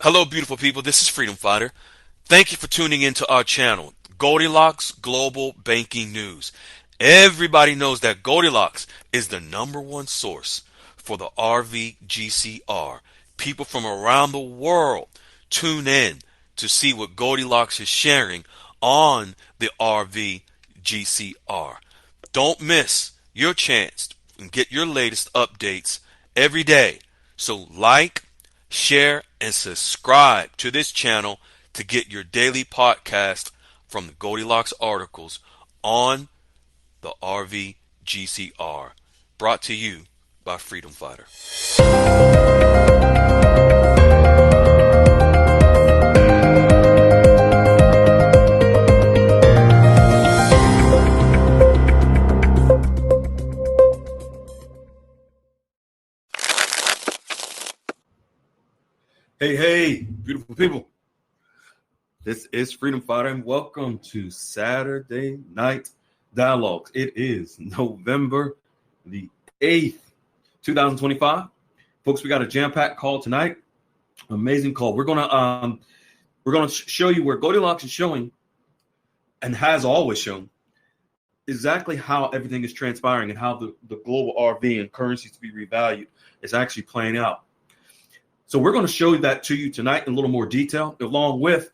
Hello, beautiful people. This is Freedom Fighter. Thank you for tuning into our channel, Goldilocks Global Banking News. Everybody knows that Goldilocks is the #1 source for the RVGCR. People from around the world tune in to see what Goldilocks is sharing on the RVGCR. Don't miss your chance and get your latest updates every day. So like, share, and subscribe to this channel to get your daily podcast from the Goldilocks articles on the RVGCR. Brought to you by Freedom Fighter. Hey, beautiful people. This is Freedom Fighter, and welcome to Saturday Night Dialogues. It is November the 8th, 2025. Folks, we got a jam-packed call tonight. Amazing call. We're gonna show you where Goldilocks is showing and has always shown exactly how everything is transpiring and how the global RV and currencies to be revalued is actually playing out. So we're going to show that to you tonight in a little more detail, along with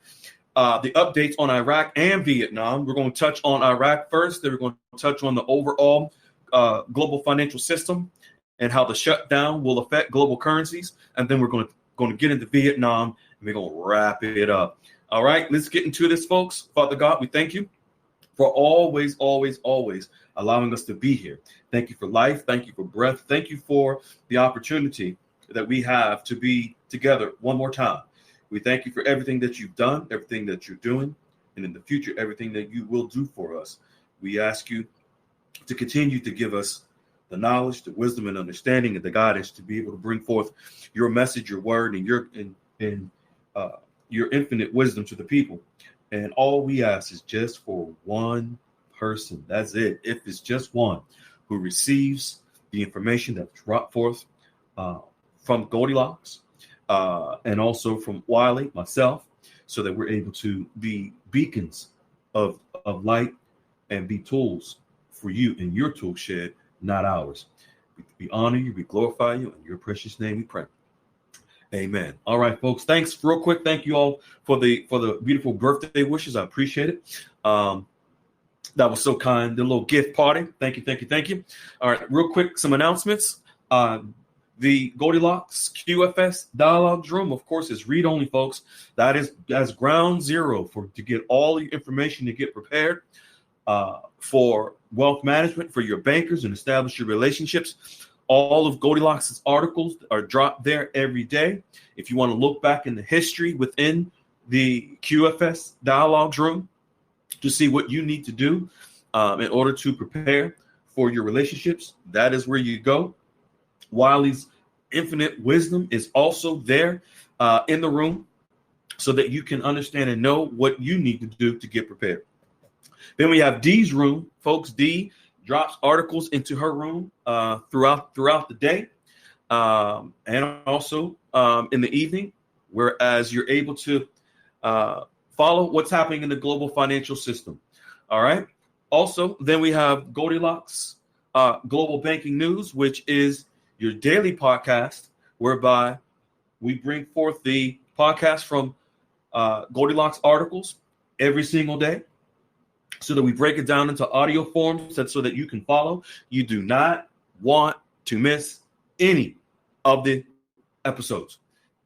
the updates on Iraq and Vietnam. We're going to touch on Iraq first. Then we're going to touch on the overall global financial system and how the shutdown will affect global currencies. And then we're going to get into Vietnam, and we're going to wrap it up. All right, let's get into this, folks. Father God, we thank you for always allowing us to be here. Thank you for life. Thank you for breath. Thank you for the opportunity that we have to be together one more time. We thank you for everything that you've done, everything that you're doing, and in the future, everything that you will do for us. We ask you to continue to give us the knowledge, the wisdom, and understanding, and the guidance to be able to bring forth your message, your word, and your infinite wisdom to the people. And all we ask is just for one person. That's it. If it's just one who receives the information that's brought forth from Goldilocks and also from Wiley, myself, so that we're able to be beacons of light and be tools for you in your tool shed, not ours. We honor you, we glorify you, in your precious name we pray. Amen. All right, folks. Thanks. Real quick, thank you all for the beautiful birthday wishes. I appreciate it. That was so kind. The little gift party. Thank you. All right, real quick, some announcements. The Goldilocks QFS Dialogues Room, of course, is read-only, folks. That's ground zero to get all the information to get prepared for wealth management, for your bankers, and establish your relationships. All of Goldilocks' articles are dropped there every day. If you want to look back in the history within the QFS Dialogues Room to see what you need to do in order to prepare for your relationships, that is where you go. Wiley's infinite wisdom is also there in the room so that you can understand and know what you need to do to get prepared. Then we have Dee's room, folks. Dee drops articles into her room throughout the day and also in the evening, whereas you're able to follow what's happening in the global financial system. All right. Also, then we have Goldilocks Global Banking News, which is your daily podcast, whereby we bring forth the podcast from Goldilocks articles every single day, so that we break it down into audio forms so that you can follow. You do not want to miss any of the episodes.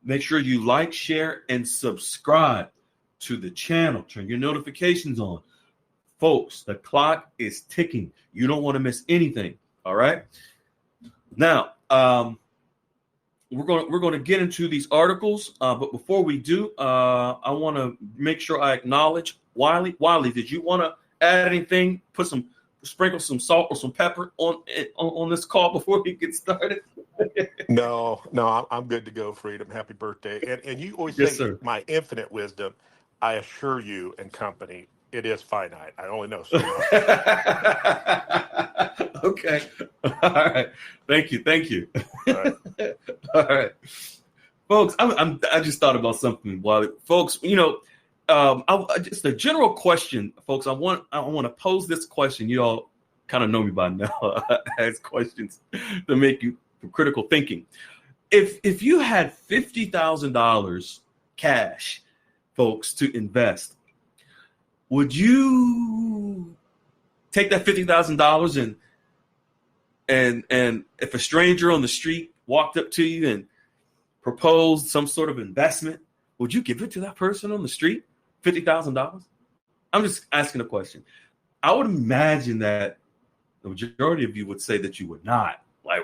Make sure you like, share, and subscribe to the channel. Turn your notifications on. Folks, the clock is ticking. You don't want to miss anything. All right. Now, we're going to get into these articles, but before we do, I want to make sure I acknowledge Wiley. Wiley, did you want to add anything? Sprinkle some salt or some pepper on this call before we get started? No, I'm good to go, Freedom. Happy birthday. And you always Yes, say sir. my infinite wisdom. I assure you and company, it is finite. I only know so much. Okay. All right. Thank you. All right. All right. folks, I just thought about something. While folks, just a general question, folks. I want to pose this question. You all kind of know me by now. I ask questions to make you for critical thinking. If you had $50,000 cash, folks, to invest, would you take that $50,000 and if a stranger on the street walked up to you and proposed some sort of investment, would you give it to that person on the street? $50,000? I'm just asking a question. I would imagine that the majority of you would say that you would not. Like,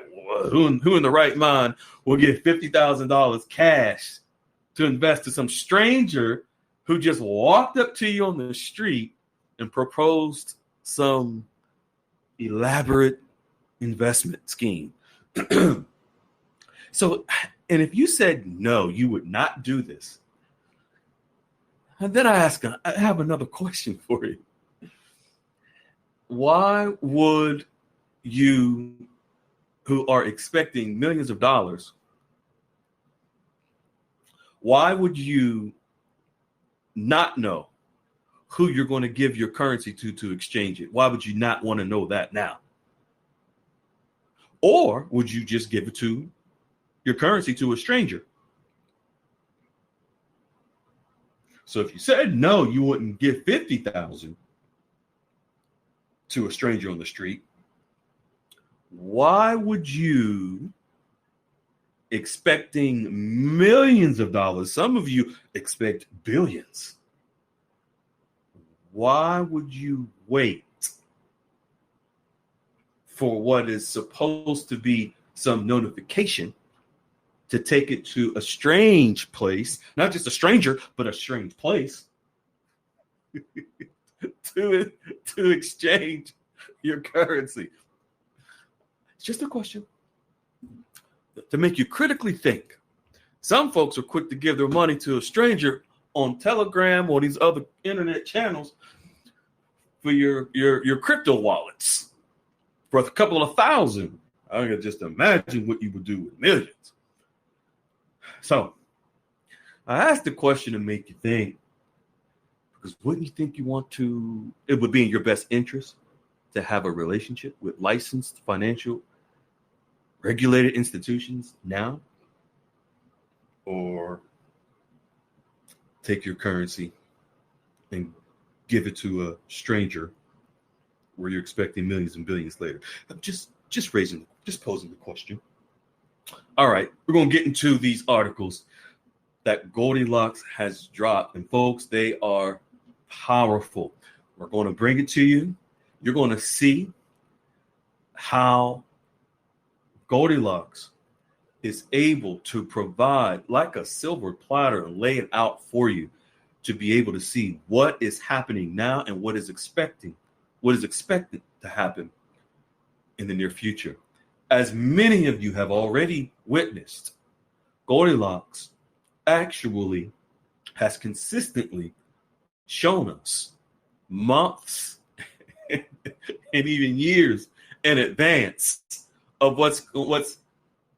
who in the right mind will give $50,000 cash to invest to some stranger who just walked up to you on the street and proposed some elaborate investment scheme? So, and if you said no, you would not do this. And then I have another question for you. Why would you, who are expecting millions of dollars, why would you not know who you're going to give your currency to exchange it? Why would you not want to know that now? Or would you just give it to your currency to a stranger? So if you said no, you wouldn't give $50,000 to a stranger on the street. Why would you, expecting millions of dollars, some of you expect billions, why would you wait for what is supposed to be some notification to take it to a strange place, not just a stranger, but a strange place, to exchange your currency? It's just a question to make you critically think. Some folks are quick to give their money to a stranger on Telegram or these other internet channels for your crypto wallets for a couple of thousand. I can just imagine what you would do with millions. So I asked the question to make you think, because wouldn't you think it would be in your best interest to have a relationship with licensed financial regulated institutions now, or take your currency and give it to a stranger where you're expecting millions and billions later? I'm just posing the question. All right, we're going to get into these articles that Goldilocks has dropped. And folks, they are powerful. We're going to bring it to you. You're going to see how Goldilocks is able to provide like a silver platter and lay it out for you to be able to see what is happening now and what is expected to happen in the near future. As many of you have already witnessed, Goldilocks actually has consistently shown us months and even years in advance of what's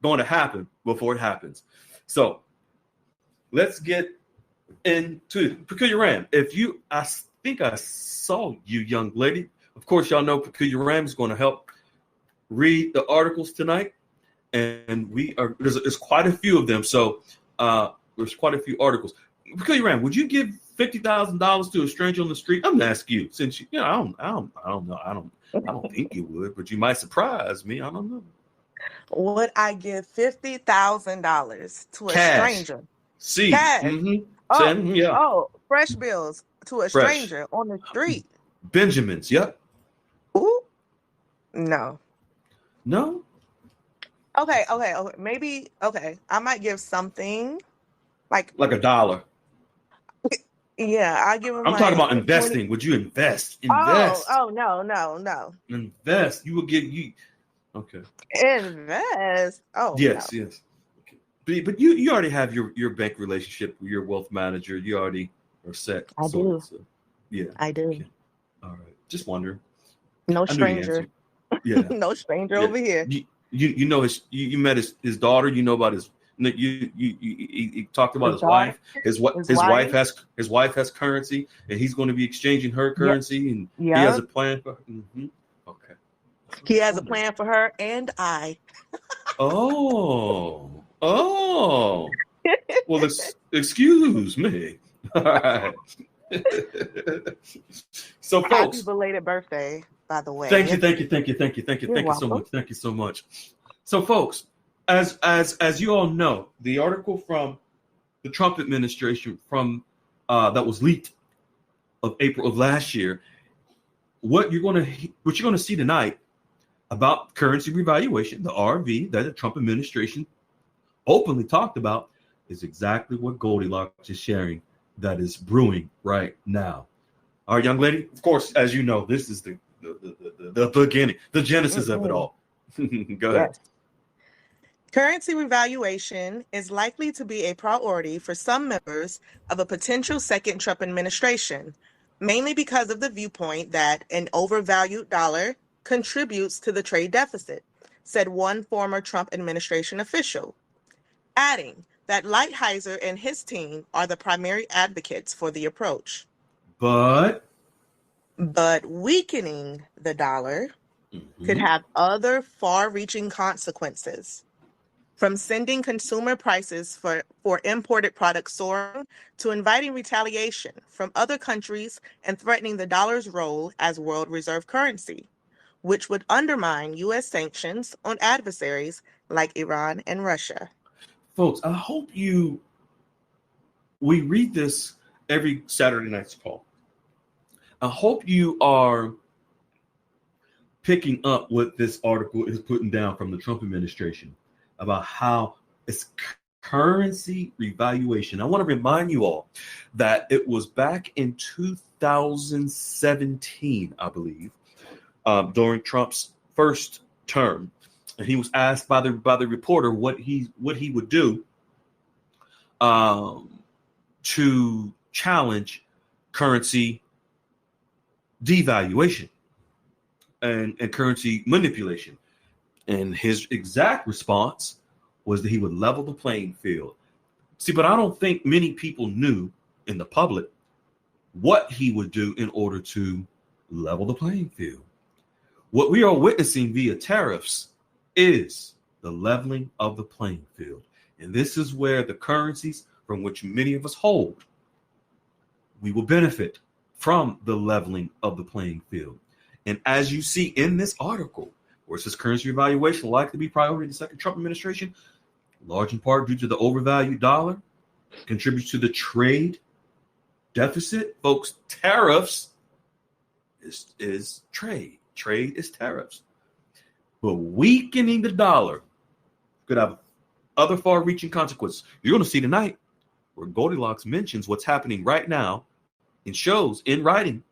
going to happen before it happens. So let's get into Peculiar Ram. I think I saw you, young lady. Of course, y'all know Peculiar Ram is going to help read the articles tonight, and there's quite a few of them. So there's quite a few articles. Peculiar Ram, would you give $50,000 to a stranger on the street? I'm gonna ask you, since I don't know. I don't think you would, but you might surprise me. I don't know. Would I give $50,000 to a Cash. stranger? See, Cash. Mm-hmm. Yeah. Fresh bills to a stranger on the street. Benjamins. Yep. Ooh, no. No. Okay. Maybe. Okay, I might give something like $1. Yeah, I give him. I'm talking about investing. 20. Would you invest? Invest. Oh, no. Invest. You will give you. Okay. Invest. Oh, yes, no. Yes. Okay. But you already have your bank relationship with your wealth manager. You already are set. I do. So, yeah. I do. Okay. All right. Just wondering. No stranger. Yeah. No stranger over here. You know you met his daughter. You know about his He talked about His his daughter, wife. His wife has currency, and he's going to be exchanging her Yep. currency, and he has a Yep. plan for. Okay. He has a plan for her and I. Oh. Well, excuse me. All right. So, Happy folks, belated birthday, by the way. thank you You're so much. welcome. Thank you so much. So, folks, as you all know, the article from the Trump administration from that was leaked of April of last year, what you're going to see tonight about currency revaluation, the RV that the Trump administration openly talked about, is exactly what Goldilocks is sharing that is brewing right now. All right, young lady, of course, as you know, this is the beginning, the genesis of it all. Go ahead. Yes. Currency revaluation is likely to be a priority for some members of a potential second Trump administration, mainly because of the viewpoint that an overvalued dollar contributes to the trade deficit, said one former Trump administration official, adding that Lighthizer and his team are the primary advocates for the approach. But weakening the dollar could have other far-reaching consequences, from sending consumer prices for imported products soaring to inviting retaliation from other countries and threatening the dollar's role as world reserve currency, which would undermine U.S. sanctions on adversaries like Iran and Russia. folks, I hope we read this every Saturday night's call. I hope you are picking up what this article is putting down from the Trump administration about how it's currency revaluation. I want to remind you all that it was back in 2017, I believe, during Trump's first term, and he was asked by the reporter what he would do to challenge currency devaluation and currency manipulation. And his exact response was that he would level the playing field. See, but I don't think many people knew in the public what he would do in order to level the playing field. What we are witnessing via tariffs is the leveling of the playing field. And this is where the currencies from which many of us hold, we will benefit from the leveling of the playing field. And as you see in this article, where it says currency revaluation likely to be priority in the second Trump administration, large in part due to the overvalued dollar, contributes to the trade deficit. Folks, tariffs is trade. Trade is tariffs. But weakening the dollar could have other far-reaching consequences. You're going to see tonight where Goldilocks mentions what's happening right now and shows in writing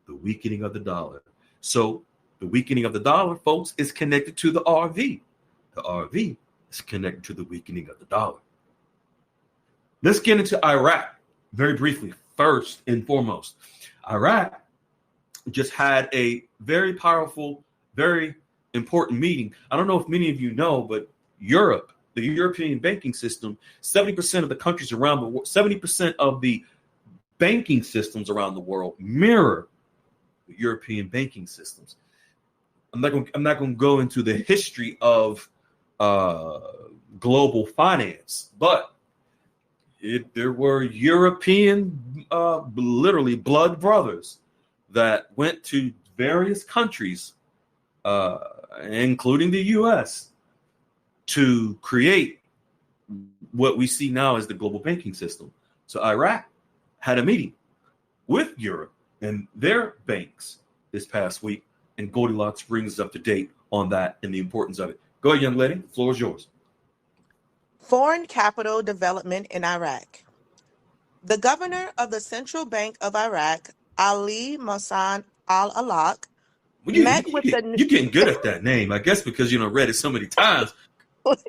the weakening of the dollar. So the weakening of the dollar, folks, is connected to the RV. The RV is connected to the weakening of the dollar. Let's get into Iraq very briefly. First and foremost, Iraq just had a very powerful, very important meeting. I don't know if many of you know, but Europe, the European banking system, 70% of the countries around the world, 70% of the banking systems around the world mirror the European banking systems. I'm not going to go into the history of global finance, but there were European, literally blood brothers that went to various countries, including the U.S., to create what we see now as the global banking system. So Iraq had a meeting with Europe and their banks this past week, and Goldilocks brings us up to date on that and the importance of it. Go ahead, young lady. The floor is yours. Foreign capital development in Iraq. The governor of the Central Bank of Iraq, Ali Mohsen al-Alaq, met with the You're getting good at that name, I guess, because read it so many times.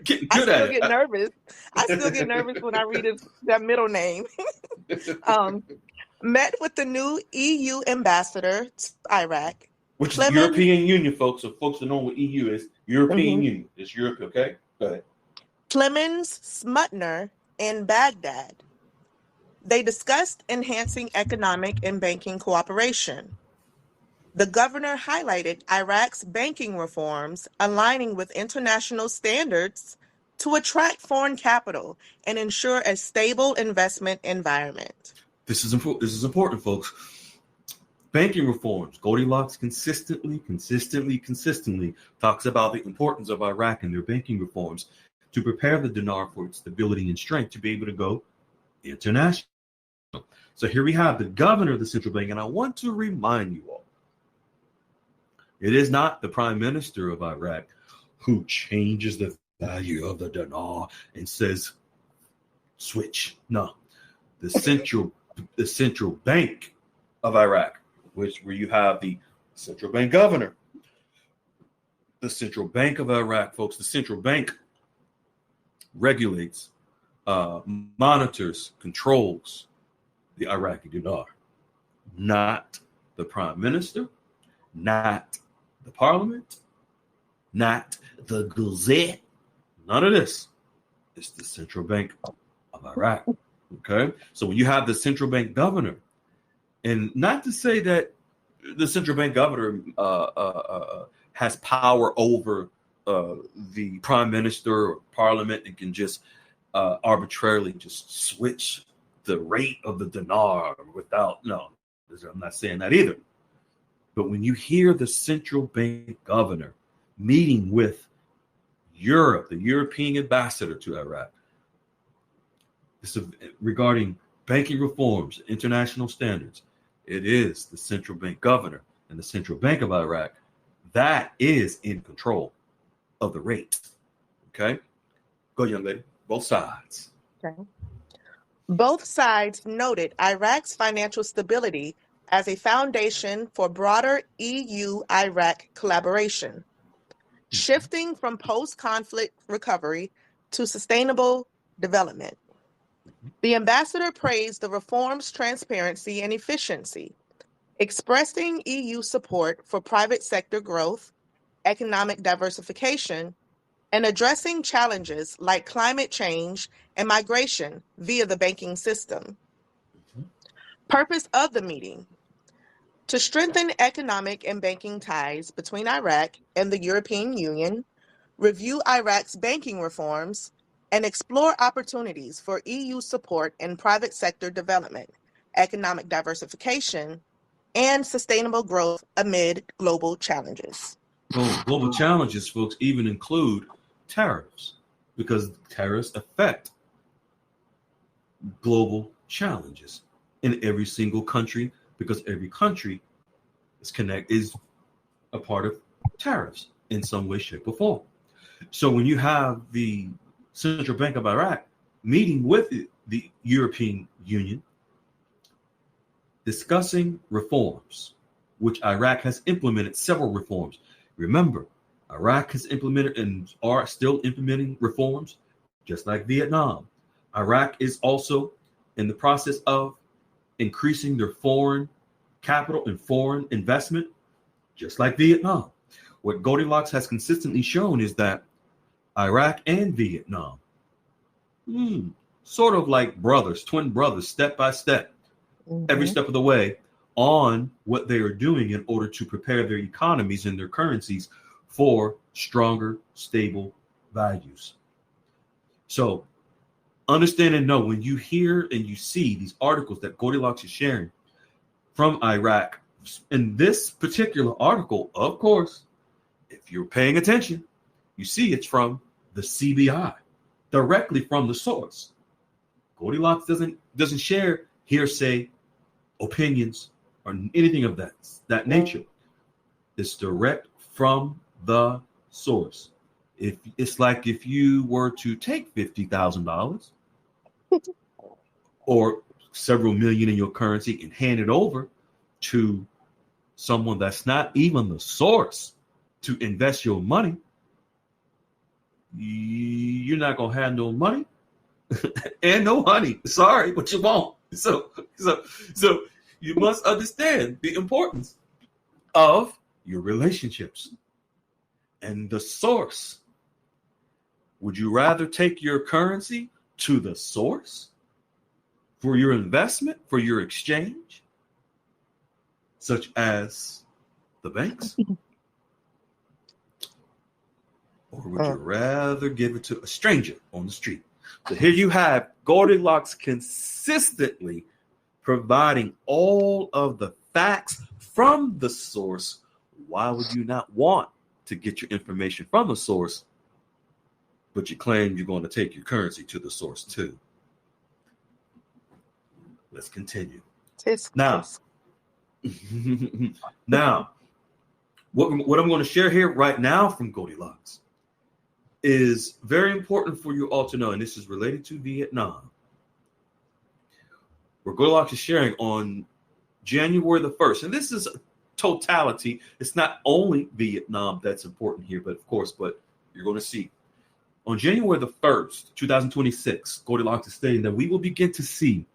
Getting good at it. Get nervous. I still get nervous when I read that middle name. Met with the new EU ambassador to Iraq, which is the European Union, folks. So folks that know what EU is, European Union. It's Europe, okay? Go ahead. Clemens, Smutner, and Baghdad. They discussed enhancing economic and banking cooperation. The governor highlighted Iraq's banking reforms aligning with international standards to attract foreign capital and ensure a stable investment environment. This is important. This is important, folks. Banking reforms. Goldilocks consistently talks about the importance of Iraq and their banking reforms to prepare the dinar for its stability and strength to be able to go international. So here we have the governor of the central bank, and I want to remind you all, it is not the prime minister of Iraq who changes the value of the dinar and says, switch. No, the central bank of Iraq, where you have the central bank governor. The central bank of Iraq, folks, the central bank regulates, monitors, controls the Iraqi dinar, not the prime minister, not the parliament, not the Gazette, none of this. It's the central bank of Iraq. Okay, so when you have the central bank governor, and not to say that the central bank governor has power over the prime minister or parliament and can just arbitrarily just switch the rate of the dinar without, no, I'm not saying that either. But when you hear the central bank governor meeting with Europe, the European ambassador to Iraq, this is regarding banking reforms, international standards, it is the central bank governor and the central bank of Iraq that is in control of the rate. Okay? Go, young lady. Both sides. Okay. Both sides noted Iraq's financial stability as a foundation for broader EU-Iraq collaboration, shifting from post-conflict recovery to sustainable development. The ambassador praised the reform's transparency and efficiency, expressing EU support for private sector growth, economic diversification, and addressing challenges like climate change and migration via the banking system. Purpose of the meeting: to strengthen economic and banking ties between Iraq and the European Union, review Iraq's banking reforms, and explore opportunities for EU support in private sector development, economic diversification, and sustainable growth amid global challenges. Well, global challenges, folks, even include tariffs, because tariffs affect global challenges in every single country, because every country is a part of tariffs in some way, shape, or form. So when you have the Central Bank of Iraq meeting with the European Union, discussing reforms, which Iraq has implemented several reforms. Remember, Iraq has implemented and are still implementing reforms, just like Vietnam. Iraq is also in the process of increasing their foreign capital and foreign investment, just like Vietnam. What Goldilocks has consistently shown is that Iraq and Vietnam, sort of like brothers, twin brothers, step by step, every step of the way on what they are doing in order to prepare their economies and their currencies for stronger, stable values. So understand and know, when you hear and you see these articles that Goldilocks is sharing from Iraq, in this particular article, of course, if you're paying attention, you see it's from the CBI, directly from the source. Goldilocks doesn't share hearsay, opinions, or anything of that nature. It's direct from the source. If it's like if you were to take $50,000 or several million in your currency and hand it over to someone that's not even the source to invest your money, you're not gonna have no money and no honey. Sorry, but you won't. So you must understand the importance of your relationships and the source Would you rather take your currency to the source for your investment, for your exchange, such as the banks? Or would you rather give it to a stranger on the street? So here you have Goldilocks consistently providing all of the facts from the source. Why would you not want to get your information from the source, but you claim you're going to take your currency to the source too? Let's continue. Now, what I'm going to share here right now from Goldilocks is very important for you all to know, and this is related to Vietnam. Where Goldilocks is sharing on January the 1st, and this is a totality. It's not only Vietnam that's important here, but you're going to see. On January the 1st, 2026, Goldilocks is stating that we will begin to see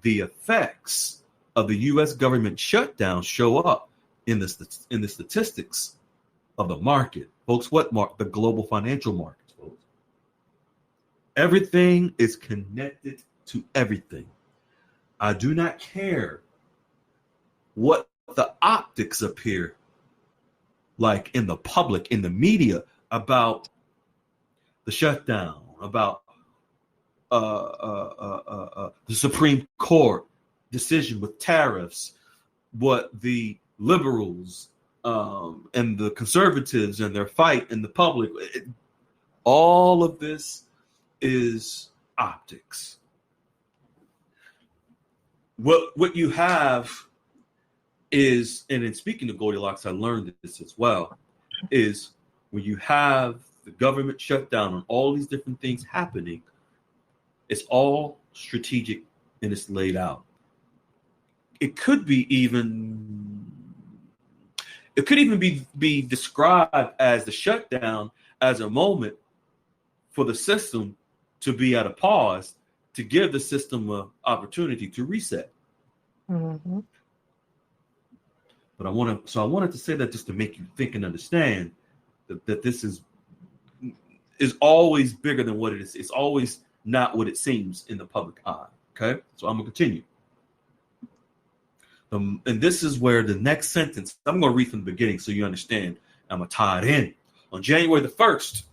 the effects of the U.S. government shutdown show up in the statistics of the market. Folks, the global financial markets, folks. Everything is connected to everything. I do not care what the optics appear like in the public, in the media, about the shutdown, about the Supreme Court decision with tariffs, what the liberals and the conservatives and their fight in the public. All of this is optics. What you have is, and in speaking to Goldilocks, I learned this as well, is when you have the government shutdown and all these different things happening, it's all strategic and it's laid out. It could even be described as the shutdown as a moment for the system to be at a pause, to give the system an opportunity to reset. Mm-hmm. But I wanted to say that just to make you think and understand that this is always bigger than what it is. It's always not what it seems in the public eye. Okay, so I'm gonna continue. And this is where the next sentence, I'm going to read from the beginning so you understand. I'm going to tie it in. On January the 1st,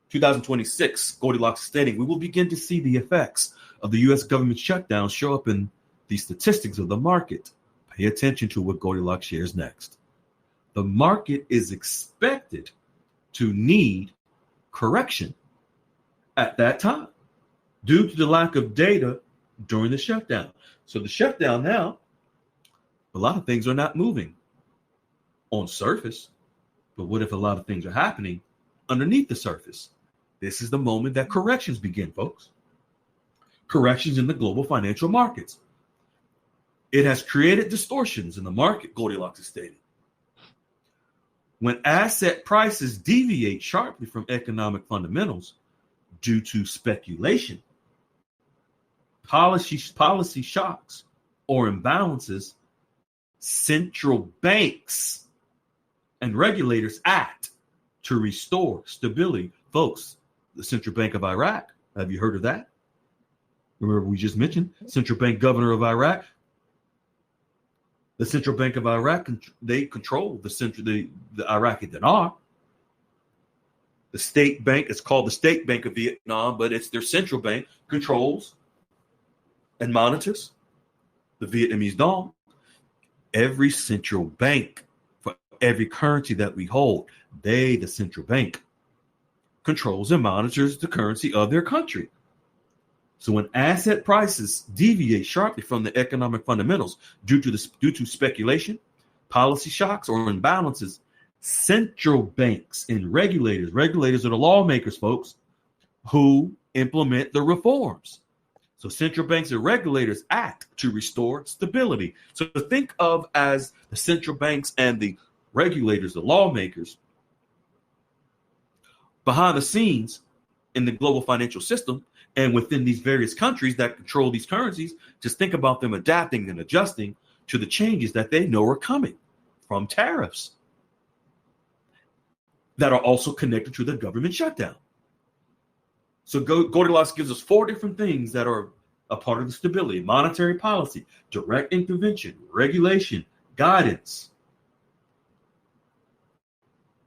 2026, Goldilocks is stating, we will begin to see the effects of the U.S. government shutdown show up in the statistics of the market. Pay attention to what Goldilocks shares next. The market is expected to need correction at that time due to the lack of data during the shutdown. So the shutdown now, a lot of things are not moving on surface, but what if a lot of things are happening underneath the surface? This is the moment that corrections begin, folks. Corrections in the global financial markets. It has created distortions in the market, Goldilocks is stating. When asset prices deviate sharply from economic fundamentals due to speculation, policy shocks, or imbalances, central banks and regulators act to restore stability. Folks, the Central Bank of Iraq, have you heard of that? Remember, we just mentioned Central Bank Governor of Iraq. The Central Bank of Iraq, they control the Iraqi dinar. The state bank, it's called the State Bank of Vietnam, but it's their central bank, controls and monitors the Vietnamese dong. Every central bank, for every currency that we hold, the central bank, controls and monitors the currency of their country. So when asset prices deviate sharply from the economic fundamentals due to speculation, policy shocks, or imbalances, central banks and regulators are the lawmakers, folks, who implement the reforms. So central banks and regulators act to restore stability. So think of as the central banks and the regulators, the lawmakers, behind the scenes in the global financial system and within these various countries that control these currencies. Just think about them adapting and adjusting to the changes that they know are coming from tariffs that are also connected to the government shutdown. So Goldilocks gives us 4 different things that are a part of the stability: monetary policy, direct intervention, regulation, guidance.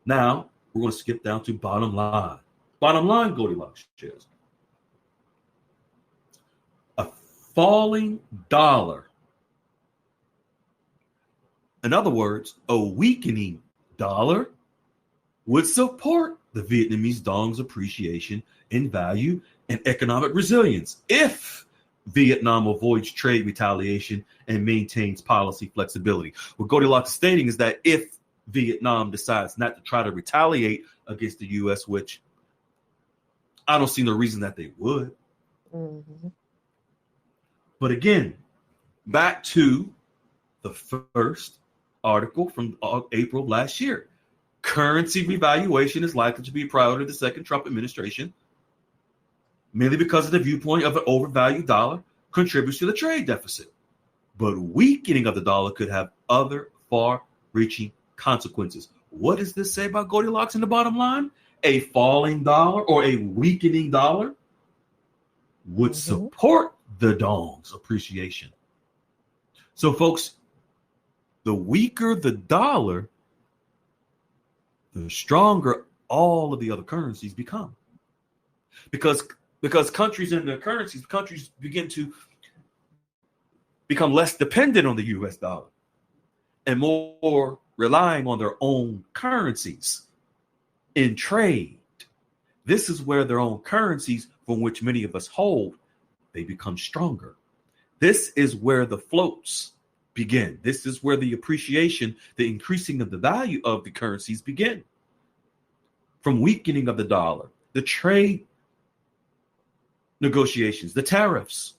Now, we're going to skip down to bottom line. Bottom line, Goldilocks shares. A falling dollar. In other words, a weakening dollar would support the Vietnamese dong's appreciation in value and economic resilience if Vietnam avoids trade retaliation and maintains policy flexibility. What Goldilocks is stating is that if Vietnam decides not to try to retaliate against the U.S., which I don't see no reason that they would. Mm-hmm. But again, back to the first article from April last year. Currency revaluation is likely to be a priority of the second Trump administration, mainly because of the viewpoint of an overvalued dollar contributes to the trade deficit. But weakening of the dollar could have other far-reaching consequences. What does this say about Goldilocks in the bottom line? A falling dollar or a weakening dollar would support the dong's appreciation. So, folks, the weaker the dollar, the stronger all of the other currencies become. Because countries and their currencies, countries begin to become less dependent on the U.S. dollar and more relying on their own currencies in trade. This is where their own currencies, from which many of us hold, they become stronger. This is where the floats begin. This is where the appreciation, the increasing of the value of the currencies begin. From weakening of the dollar, the trade negotiations, the tariffs.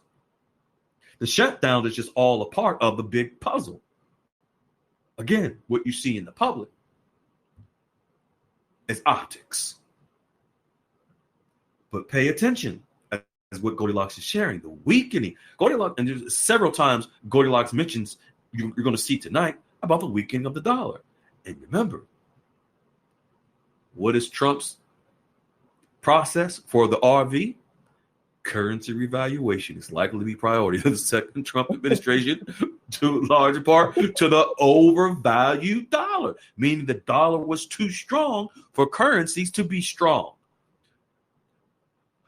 The shutdown is just all a part of the big puzzle. Again, what you see in the public is optics. But pay attention, as what Goldilocks is sharing, the weakening. Goldilocks, and there's several times Goldilocks mentions, you're going to see tonight, about the weakening of the dollar. And remember, what is Trump's process for the RV? Currency revaluation is likely to be priority of the second Trump administration, to a large part to the overvalued dollar, meaning the dollar was too strong for currencies to be strong.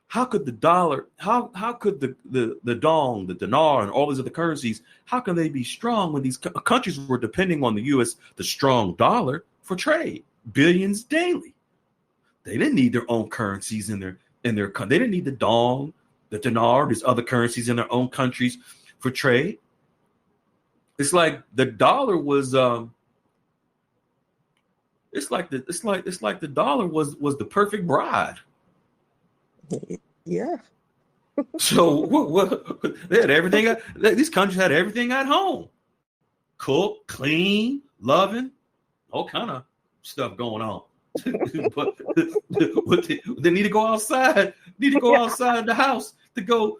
How could the dollar, how could the dong, the dinar, and all these other currencies, how can they be strong when these countries were depending on the U.S., the strong dollar, for trade, billions daily? They didn't need their own currencies in their country. They didn't need the dong, the dinar, these other currencies in their own countries for trade. It's like the dollar was it's like the dollar was the perfect bride. Yeah. So what they had everything. These countries had everything at home: cook, clean, loving, all kind of stuff going on. But they need to go outside. Need to go outside the house to go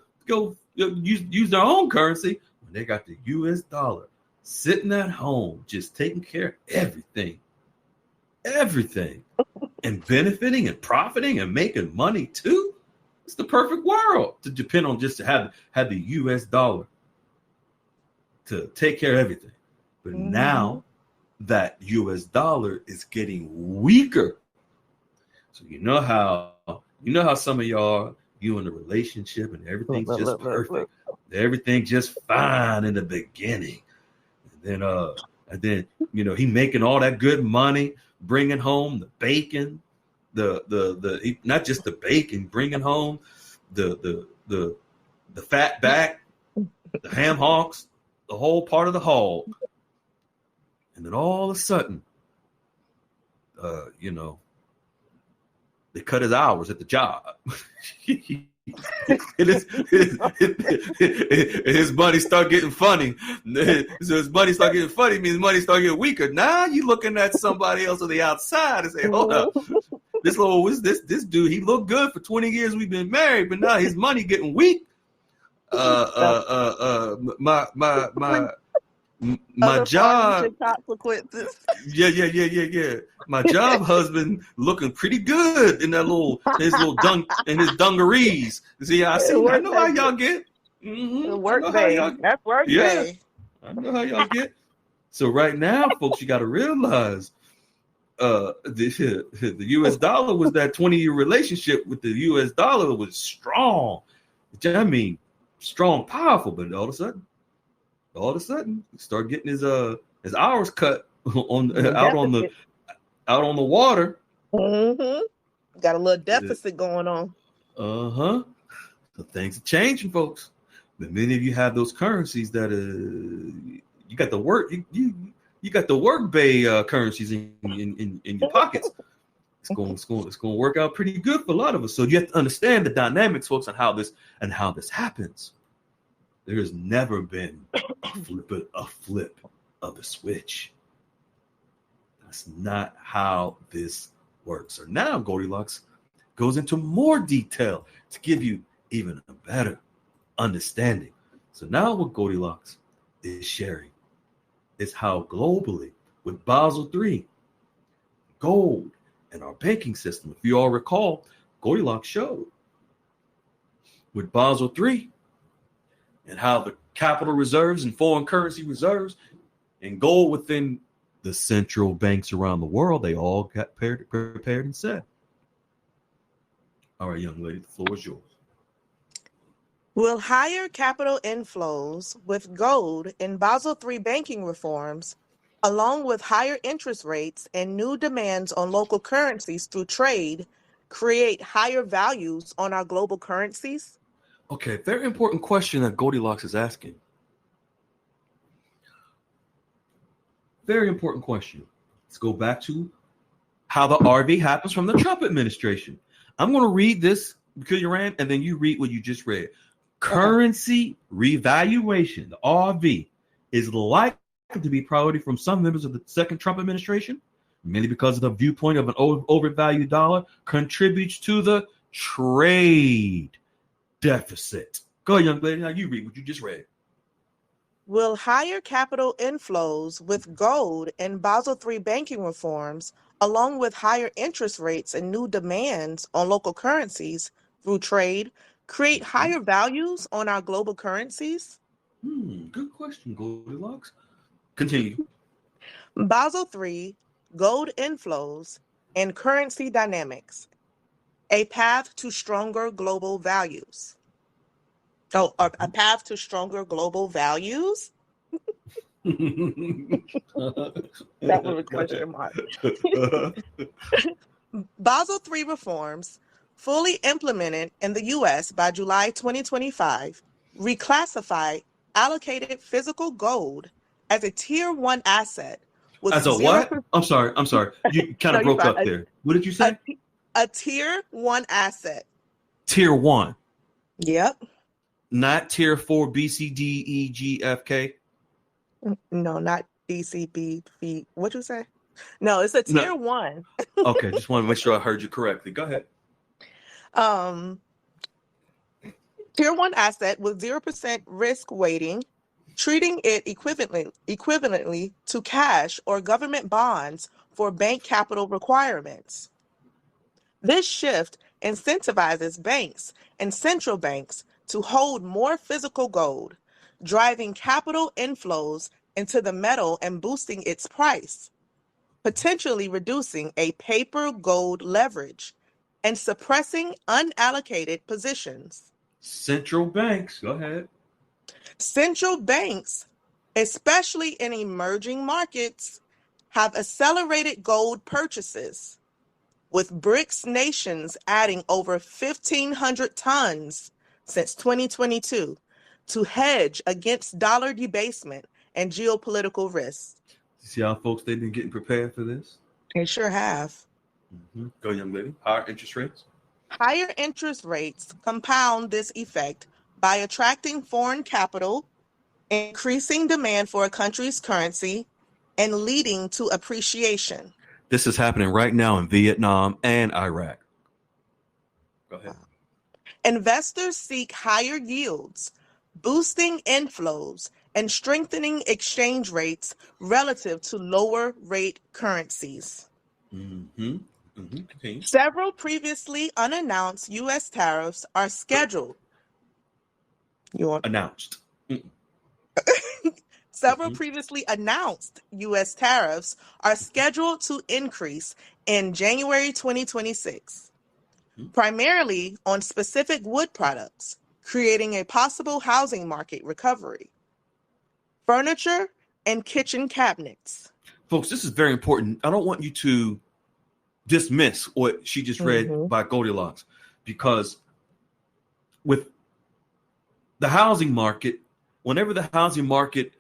use their own currency when they got the U.S. dollar sitting at home, just taking care of everything, and benefiting and profiting and making money too. It's the perfect world to depend on, just to have the U.S. dollar to take care of everything. But now that U.S. dollar is getting weaker, so you know how some of y'all, you in a relationship and everything's just perfect, everything just fine in the beginning, and then he making all that good money, bringing home the bacon. The not just the bacon, bringing home the fat back, the ham hocks, the whole part of the hog, and then all of a sudden, they cut his hours at the job. His money start getting funny. So his money start getting funny means money start getting weaker. Now you looking at somebody else on the outside and say, hold up. This dude, he looked good for 20 years we've been married, but now his money getting weak. My My Other job, pharmaceutical consequences. yeah. My job husband looking pretty good in his little dungarees. See, I Work know how day. y'all get. I Work know how day. y'all. That's work Yeah, day. I know how y'all get. So right now, folks, you got to realize, the U.S. dollar was that 20-year relationship with the U.S. dollar was strong. I mean, strong, powerful, but all of a sudden, he start getting his hours cut Deficit. out on the water. Got a little deficit going on. So things are changing, folks. But many of you have those currencies that you got the work you got the work bay currencies in your pockets. It's going to work out pretty good for a lot of us. So you have to understand the dynamics, folks, on how this happens. There has never been a flip of the switch. That's not how this works. So now Goldilocks goes into more detail to give you even a better understanding. So now what Goldilocks is sharing is how globally with Basel III, gold, and our banking system, if you all recall, Goldilocks showed with Basel III and how the capital reserves and foreign currency reserves and gold within the central banks around the world, they all got prepared and set. All right, young lady, the floor is yours. Will higher capital inflows with gold in Basel III banking reforms, along with higher interest rates and new demands on local currencies through trade, create higher values on our global currencies? Okay, very important question that Goldilocks is asking. Very important question. Let's go back to how the RV happens from the Trump administration. I'm going to read this, Kuliran, and then you read what you just read. Currency revaluation, the RV, is likely to be priority from some members of the second Trump administration, mainly because of the viewpoint of an overvalued dollar contributes to the trade deficit. Go ahead, young lady. Now you read what you just read. Will higher capital inflows with gold and Basel III banking reforms, along with higher interest rates and new demands on local currencies through trade, create higher values on our global currencies? Good question, Goldilocks. Continue. Basel III, gold inflows, and currency dynamics, a path to stronger global values. Oh, a path to stronger global values? That was a question mark. Basel III reforms, fully implemented in the U.S. by July 2025, reclassify allocated physical gold as a Tier 1 asset with As a 0%. what? I'm sorry. You kind of broke up there. What did you say? A Tier 1 asset. Tier 1. Yep. Not Tier 4, B, C, D, E, G, F, K? No, not DCB. What'd you say? No, it's a Tier 1. Okay, just want to make sure I heard you correctly. Go ahead. Tier 1 asset with 0% risk weighting, treating it equivalently to cash or government bonds for bank capital requirements. This shift incentivizes banks and central banks to hold more physical gold, driving capital inflows into the metal and boosting its price, potentially reducing a paper gold leverage and suppressing unallocated positions. Central banks. Go ahead. Central banks, especially in emerging markets, have accelerated gold purchases, with BRICS nations adding over 1,500 tons since 2022 to hedge against dollar debasement and geopolitical risks. See how folks they've been getting prepared for this? They sure have. Go, young lady. Higher interest rates. Higher interest rates compound this effect by attracting foreign capital, increasing demand for a country's currency, and leading to appreciation. This is happening right now in Vietnam and Iraq. Go ahead. Investors seek higher yields, boosting inflows and strengthening exchange rates relative to lower rate currencies. Mm-hmm. Mm-hmm. Okay. Several previously unannounced U.S. tariffs are scheduled. Announced. Several Mm-hmm. previously announced U.S. tariffs are scheduled to increase in January 2026, primarily on specific wood products, creating a possible housing market recovery. Furniture and kitchen cabinets. Folks, this is very important. I don't want you to dismiss what she just read Mhm. by Goldilocks, because with the housing market, whenever the housing market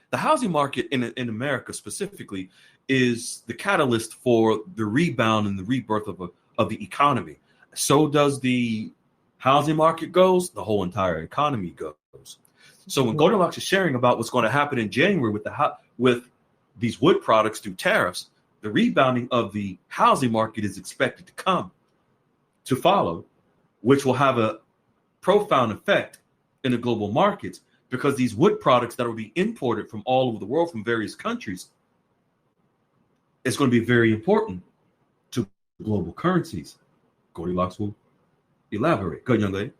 in America specifically is the catalyst for the rebound and the rebirth of the economy. So does the housing market goes, the whole entire economy goes. So when Goldilocks is sharing about what's going to happen in January with these wood products through tariffs, the rebounding of the housing market is expected to follow, which will have a profound effect in the global markets, because these wood products that will be imported from all over the world from various countries is going to be very important to global currencies. Goldilocks will elaborate. Good, young lady.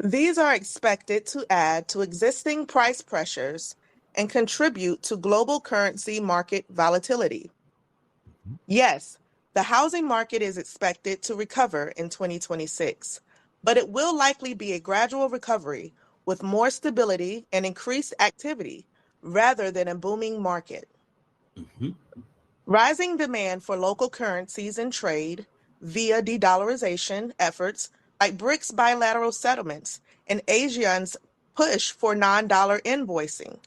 These are expected to add to existing price pressures and contribute to global currency market volatility. Yes, the housing market is expected to recover in 2026, but it will likely be a gradual recovery with more stability and increased activity rather than a booming market. Mm-hmm. Rising demand for local currencies and trade via de-dollarization efforts like BRICS bilateral settlements and ASEAN's push for non-dollar invoicing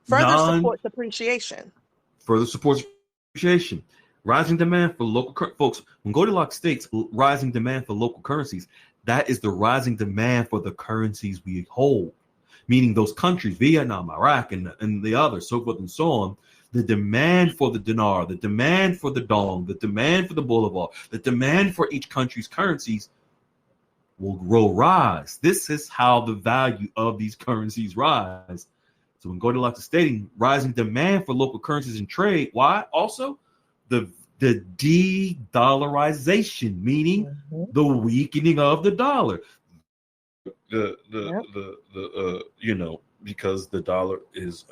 further supports appreciation. Further supports appreciation. Rising demand for folks. When Goldilocks states rising demand for local currencies, that is the rising demand for the currencies we hold, meaning those countries, Vietnam, Iraq, and the others, so forth and so on. The demand for the dinar, the demand for the dong, the demand for the bolivar, the demand for each country's currencies will rise. This is how the value of these currencies rise. So when Goldilocks is stating rising demand for local currencies and trade, why? Also, the de-dollarization, meaning the weakening of the dollar. Because the dollar is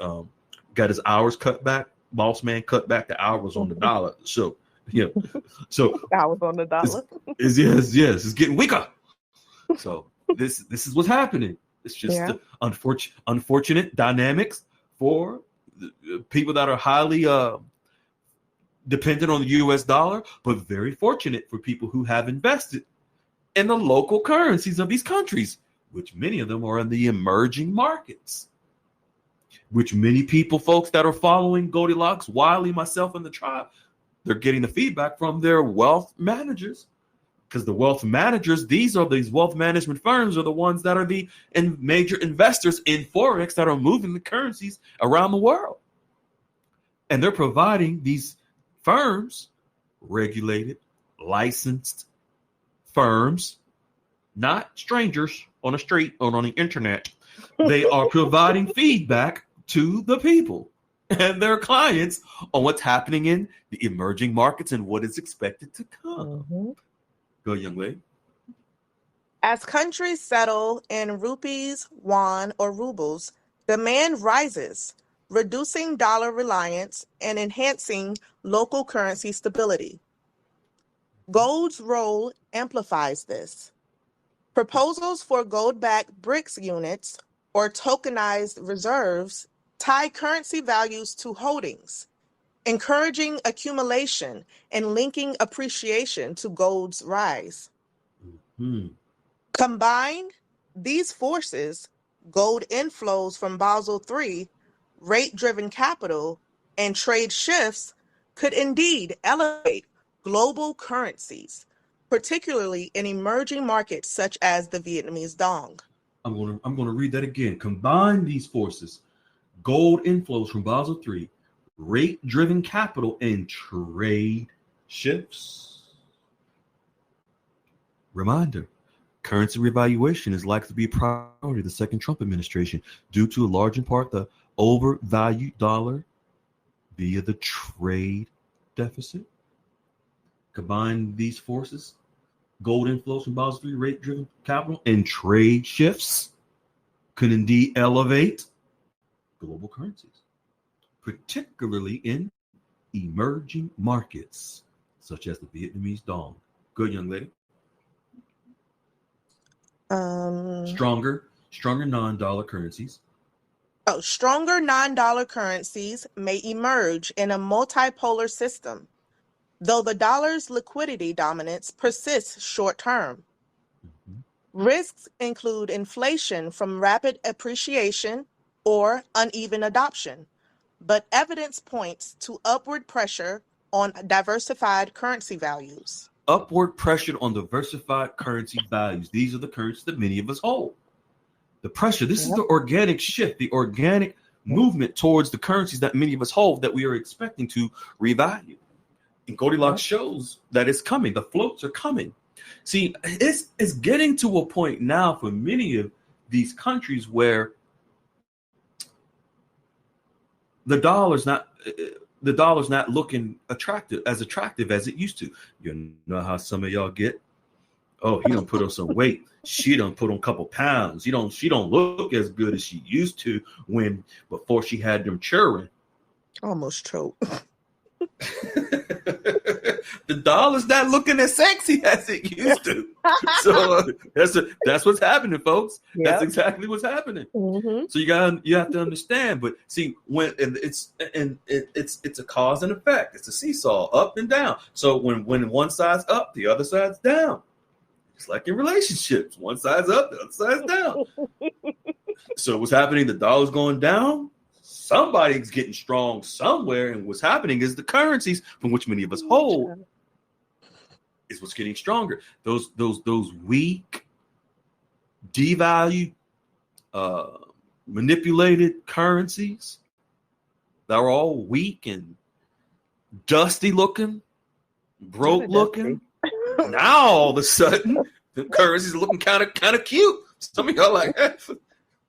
got his hours cut back. Boss man cut back the hours on the dollar. So Hours on the dollar. Yes, it's getting weaker. So this is what's happening. It's just unfortunate dynamics for people that are highly dependent on the U.S. dollar, but very fortunate for people who have invested in the local currencies of these countries, which many of them are in the emerging markets, which many people, folks that are following Goldilocks, Wiley, myself, and the tribe, they're getting the feedback from their wealth managers. Because the wealth managers, these wealth management firms are the ones that are the major investors in Forex that are moving the currencies around the world. And they're providing these firms, regulated, licensed firms, not strangers on the street or on the internet. They are providing feedback to the people and their clients on what's happening in the emerging markets and what is expected to come. Go, young lady. As countries settle in rupees, yuan, or rubles, demand rises, reducing dollar reliance and enhancing local currency stability. Gold's role amplifies this. Proposals for gold-backed BRICS units or tokenized reserves tie currency values to holdings, encouraging accumulation and linking appreciation to gold's rise. Combined, these forces, gold inflows from Basel III, rate-driven capital, and trade shifts, could indeed elevate global currencies, particularly in emerging markets such as the Vietnamese dong. I'm going to read that again. Combine these forces, gold inflows from Basel III, rate-driven capital, and trade shifts. Reminder, Currency revaluation is likely to be a priority of the second Trump administration due to a large in part the overvalued dollar via the trade deficit. Combine these forces, gold inflows from Basel III rate-driven capital and trade shifts could indeed elevate global currencies, particularly in emerging markets such as the Vietnamese dong. Good, young lady. Stronger non-dollar currencies. Stronger non-dollar currencies may emerge in a multipolar system, though the dollar's liquidity dominance persists short-term. Risks include inflation from rapid appreciation or uneven adoption, but evidence points to upward pressure on diversified currency values. Upward pressure on diversified currency values. These are the currencies that many of us hold. The pressure, this is the organic shift, the organic movement towards the currencies that many of us hold that we are expecting to revalue. And Goldilocks shows that it's coming. The floats are coming. See, it's getting to a point now for many of these countries where the dollar's not looking attractive as it used to. You know how some of y'all get? Oh, he done put on some weight. She done put on a couple pounds. She don't look as good as she used to before she had them children. Almost choked. The dollar's not looking as sexy as it used to. So that's what's happening, folks. Yep. That's exactly what's happening. Mm-hmm. So you have to understand. But see, it's a cause and effect. It's a seesaw, up and down. So when one side's up, the other side's down. It's like in relationships, one side's up, the other side's down. So what's happening? The dollar's going down. Somebody's getting strong somewhere, and what's happening is the currencies from which many of us hold is what's getting stronger. Those weak, devalued, manipulated currencies that are all weak and dusty looking, broke looking. Now all of a sudden, the currencies are looking kind of cute. Some of y'all like,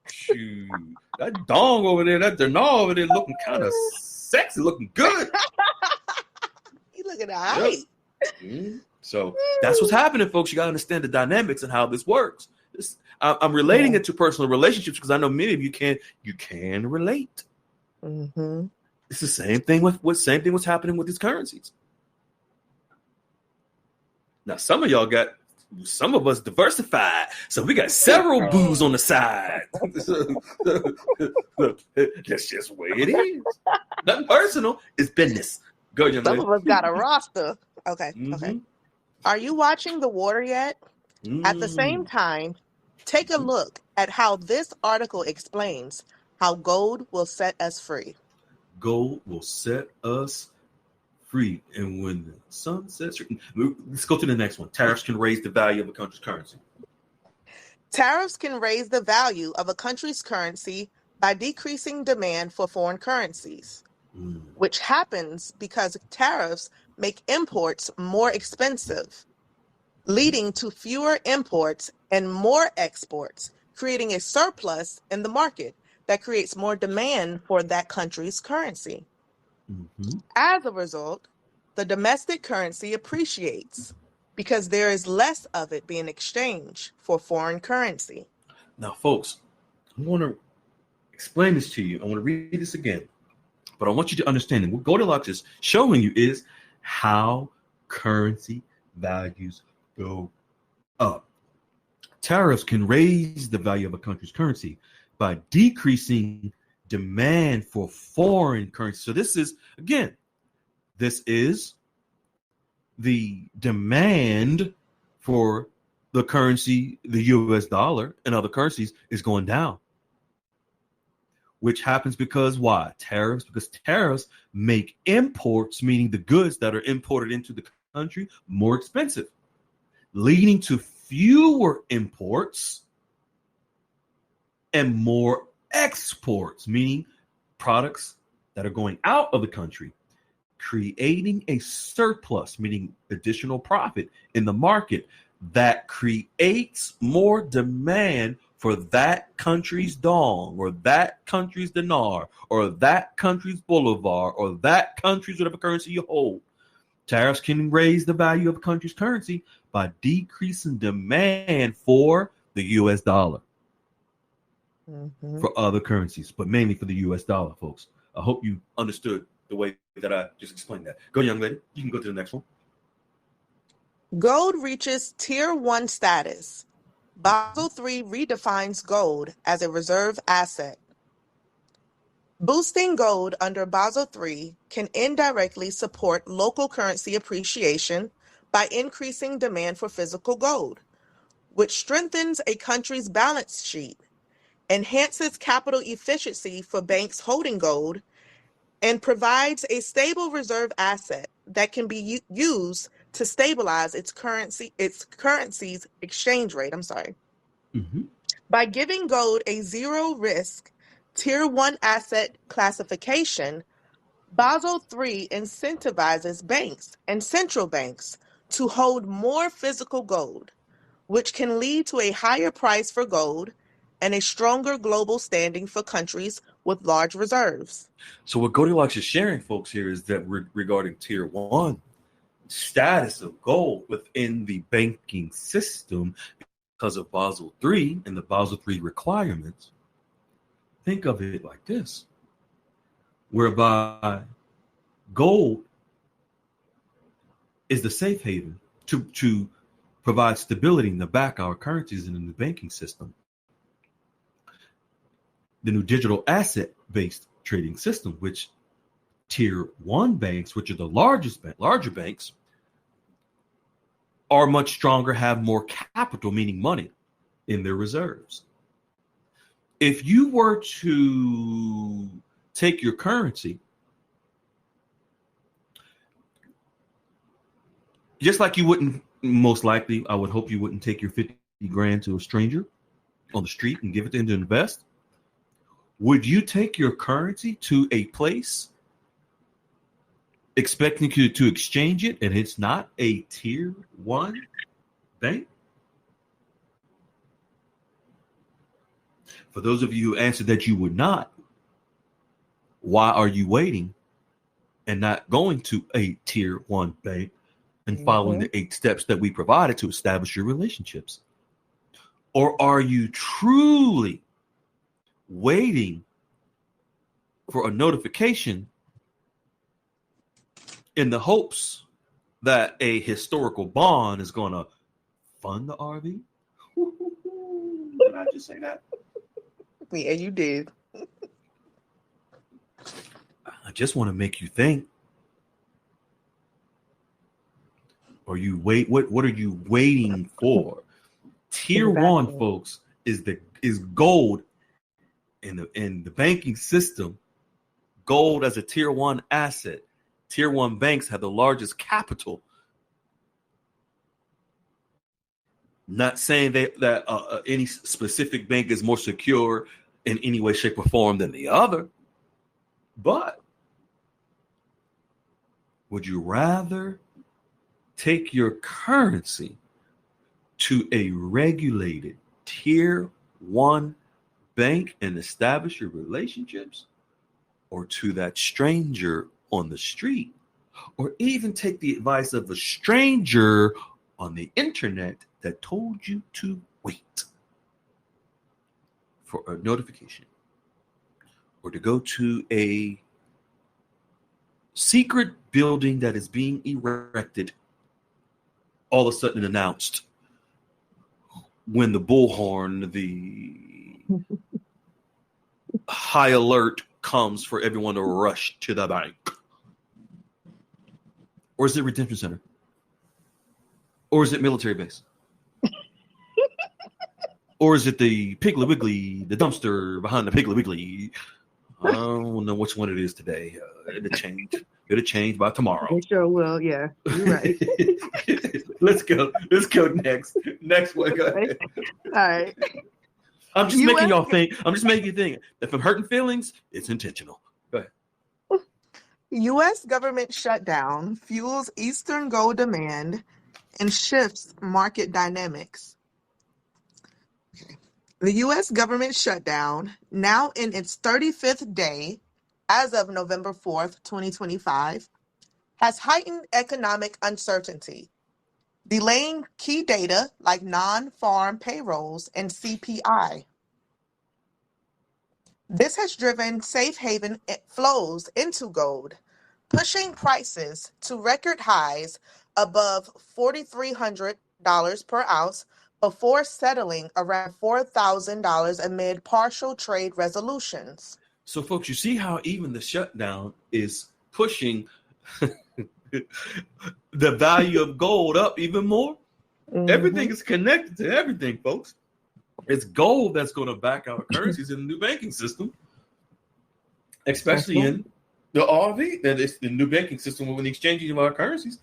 shoot, that dong over there, that denard over there looking kind of sexy, looking good. You looking all right. Mm-hmm. So that's what's happening, folks. You got to understand the dynamics and how this works. I'm relating it to personal relationships because I know many of you can relate. Mm-hmm. It's the same thing what's happening with these currencies. Now, some of us diversified, so we got several booze on the side. That's just the way it is. Nothing personal. It's business. Go, young lady. Some of us got a roster. Okay. Mm-hmm. Okay. Are you watching The Water yet? At the same time, take a look at how this article explains how gold will set us free. Gold will set us free. And when the sun sets, let's go to the next one. Tariffs can raise the value of a country's currency. Tariffs can raise the value of a country's currency by decreasing demand for foreign currencies, which happens because tariffs make imports more expensive, leading to fewer imports and more exports, creating a surplus in the market that creates more demand for that country's currency. Mm-hmm. As a result, the domestic currency appreciates because there is less of it being exchanged for foreign currency. Now, folks, I want to explain this to you. I want to read this again, but I want you to understand that what Goldilocks is showing you is how currency values go up. Tariffs can raise the value of a country's currency by decreasing demand for foreign currency. So this is the demand for the currency, the US dollar and other currencies is going down. Which happens because why? Tariffs, because tariffs make imports, meaning the goods that are imported into the country, more expensive, leading to fewer imports and more exports, meaning products that are going out of the country, creating a surplus, meaning additional profit in the market, that creates more demand for that country's dong or that country's dinar or that country's bolivar or that country's whatever currency you hold. Tariffs can raise the value of a country's currency by decreasing demand for the US dollar. For other currencies, but mainly for the US dollar, folks. I hope you understood the way that I just explained that. Go, young lady. You can go to the next one. Gold reaches Tier 1 status. Basel III redefines gold as a reserve asset. Boosting gold under Basel III can indirectly support local currency appreciation by increasing demand for physical gold, which strengthens a country's balance sheet, enhances capital efficiency for banks holding gold, and provides a stable reserve asset that can be used to stabilize its currency's exchange rate. By giving gold a zero risk Tier 1 asset classification, Basel III incentivizes banks and central banks to hold more physical gold, which can lead to a higher price for gold and a stronger global standing for countries with large reserves. So what Goldilocks is sharing, folks, here is that regarding Tier 1 status of gold within the banking system because of Basel III and the Basel III requirements. Think of it like this, whereby gold is the safe haven to provide stability and to back our currencies in the banking system. The new digital asset-based trading system, which Tier 1 banks, which are the larger banks, are much stronger, have more capital, meaning money, in their reserves. If you were to take your currency, just like you wouldn't, most likely, I would hope you wouldn't take your 50 grand to a stranger on the street and give it to him to invest. Would you take your currency to a place expecting you to exchange it and it's not a Tier 1 bank? For those of you who answered that you would not, why are you waiting and not going to a Tier 1 bank and following the 8 steps that we provided to establish your relationships? Or are you truly waiting for a notification in the hopes that a historical bond is going to fund the RV? Did I just say that? Yeah, you did. I just want to make you think. Or you wait. What are you waiting for? Tier 1, folks, is gold in the banking system. Gold as a Tier 1 asset. Tier 1 banks have the largest capital. Not saying that any specific bank is more secure in any way, shape, or form than the other. But would you rather take your currency to a regulated Tier 1 bank and establish your relationships, or to that stranger on the street, or even take the advice of a stranger on the internet that told you to wait for a notification, or to go to a secret building that is being erected, all of a sudden announced when the bullhorn, the high alert comes for everyone to rush to the bank? Or is it Redemption Center? Or is it military base? Or is it the Piggly Wiggly, the dumpster behind the Piggly Wiggly? I don't know which one it is today. It'll change. It'll change by tomorrow. It sure will. Yeah, you're right. Let's go. Let's go next. Next one. Go ahead. All right. I'm just making y'all think. I'm just making you think. If I'm hurting feelings, it's intentional. Go ahead. U.S. government shutdown fuels Eastern gold demand and shifts market dynamics. The U.S. government shutdown, now in its 35th day as of November 4th, 2025, has heightened economic uncertainty, delaying key data like non-farm payrolls and CPI. This has driven safe haven flows into gold, pushing prices to record highs above $4,300 per ounce before settling around $4,000 amid partial trade resolutions. So, folks, you see how even the shutdown is pushing the value of gold up even more? Mhm. Everything is connected to everything, folks. It's gold that's going to back our currencies in the new banking system, especially in the RV. That is the new banking system with the exchanging of our currencies.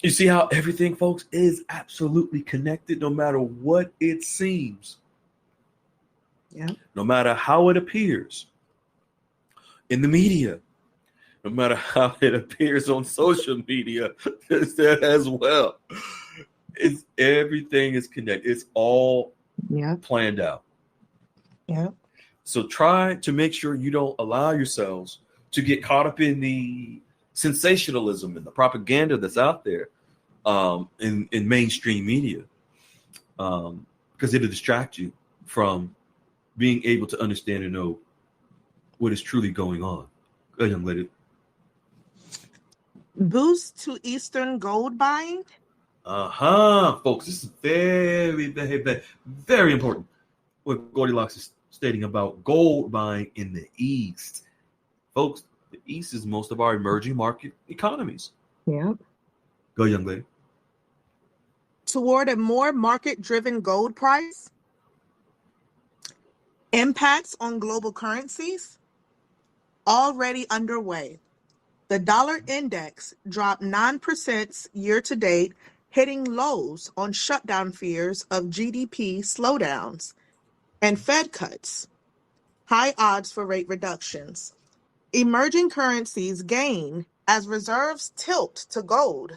You see how everything, folks, is absolutely connected, no matter what it seems. Yeah. No matter how it appears in the media, no matter how it appears on social media as well. Everything is connected. It's all planned out. Yeah. So try to make sure you don't allow yourselves to get caught up in the sensationalism and the propaganda that's out there in mainstream media, because it'll distract you from being able to understand and know what is truly going on. Go ahead, young lady. Boost to Eastern gold buying. Folks, this is very, very, very, very important. What Goldilocks is stating about gold buying in the East. Folks, the East is most of our emerging market economies. Yeah. Go, young lady. Toward a more market-driven gold price. Impacts on global currencies already underway. The dollar index dropped 9% year-to-date, hitting lows on shutdown fears of GDP slowdowns and Fed cuts. High odds for rate reductions. Emerging currencies gain as reserves tilt to gold.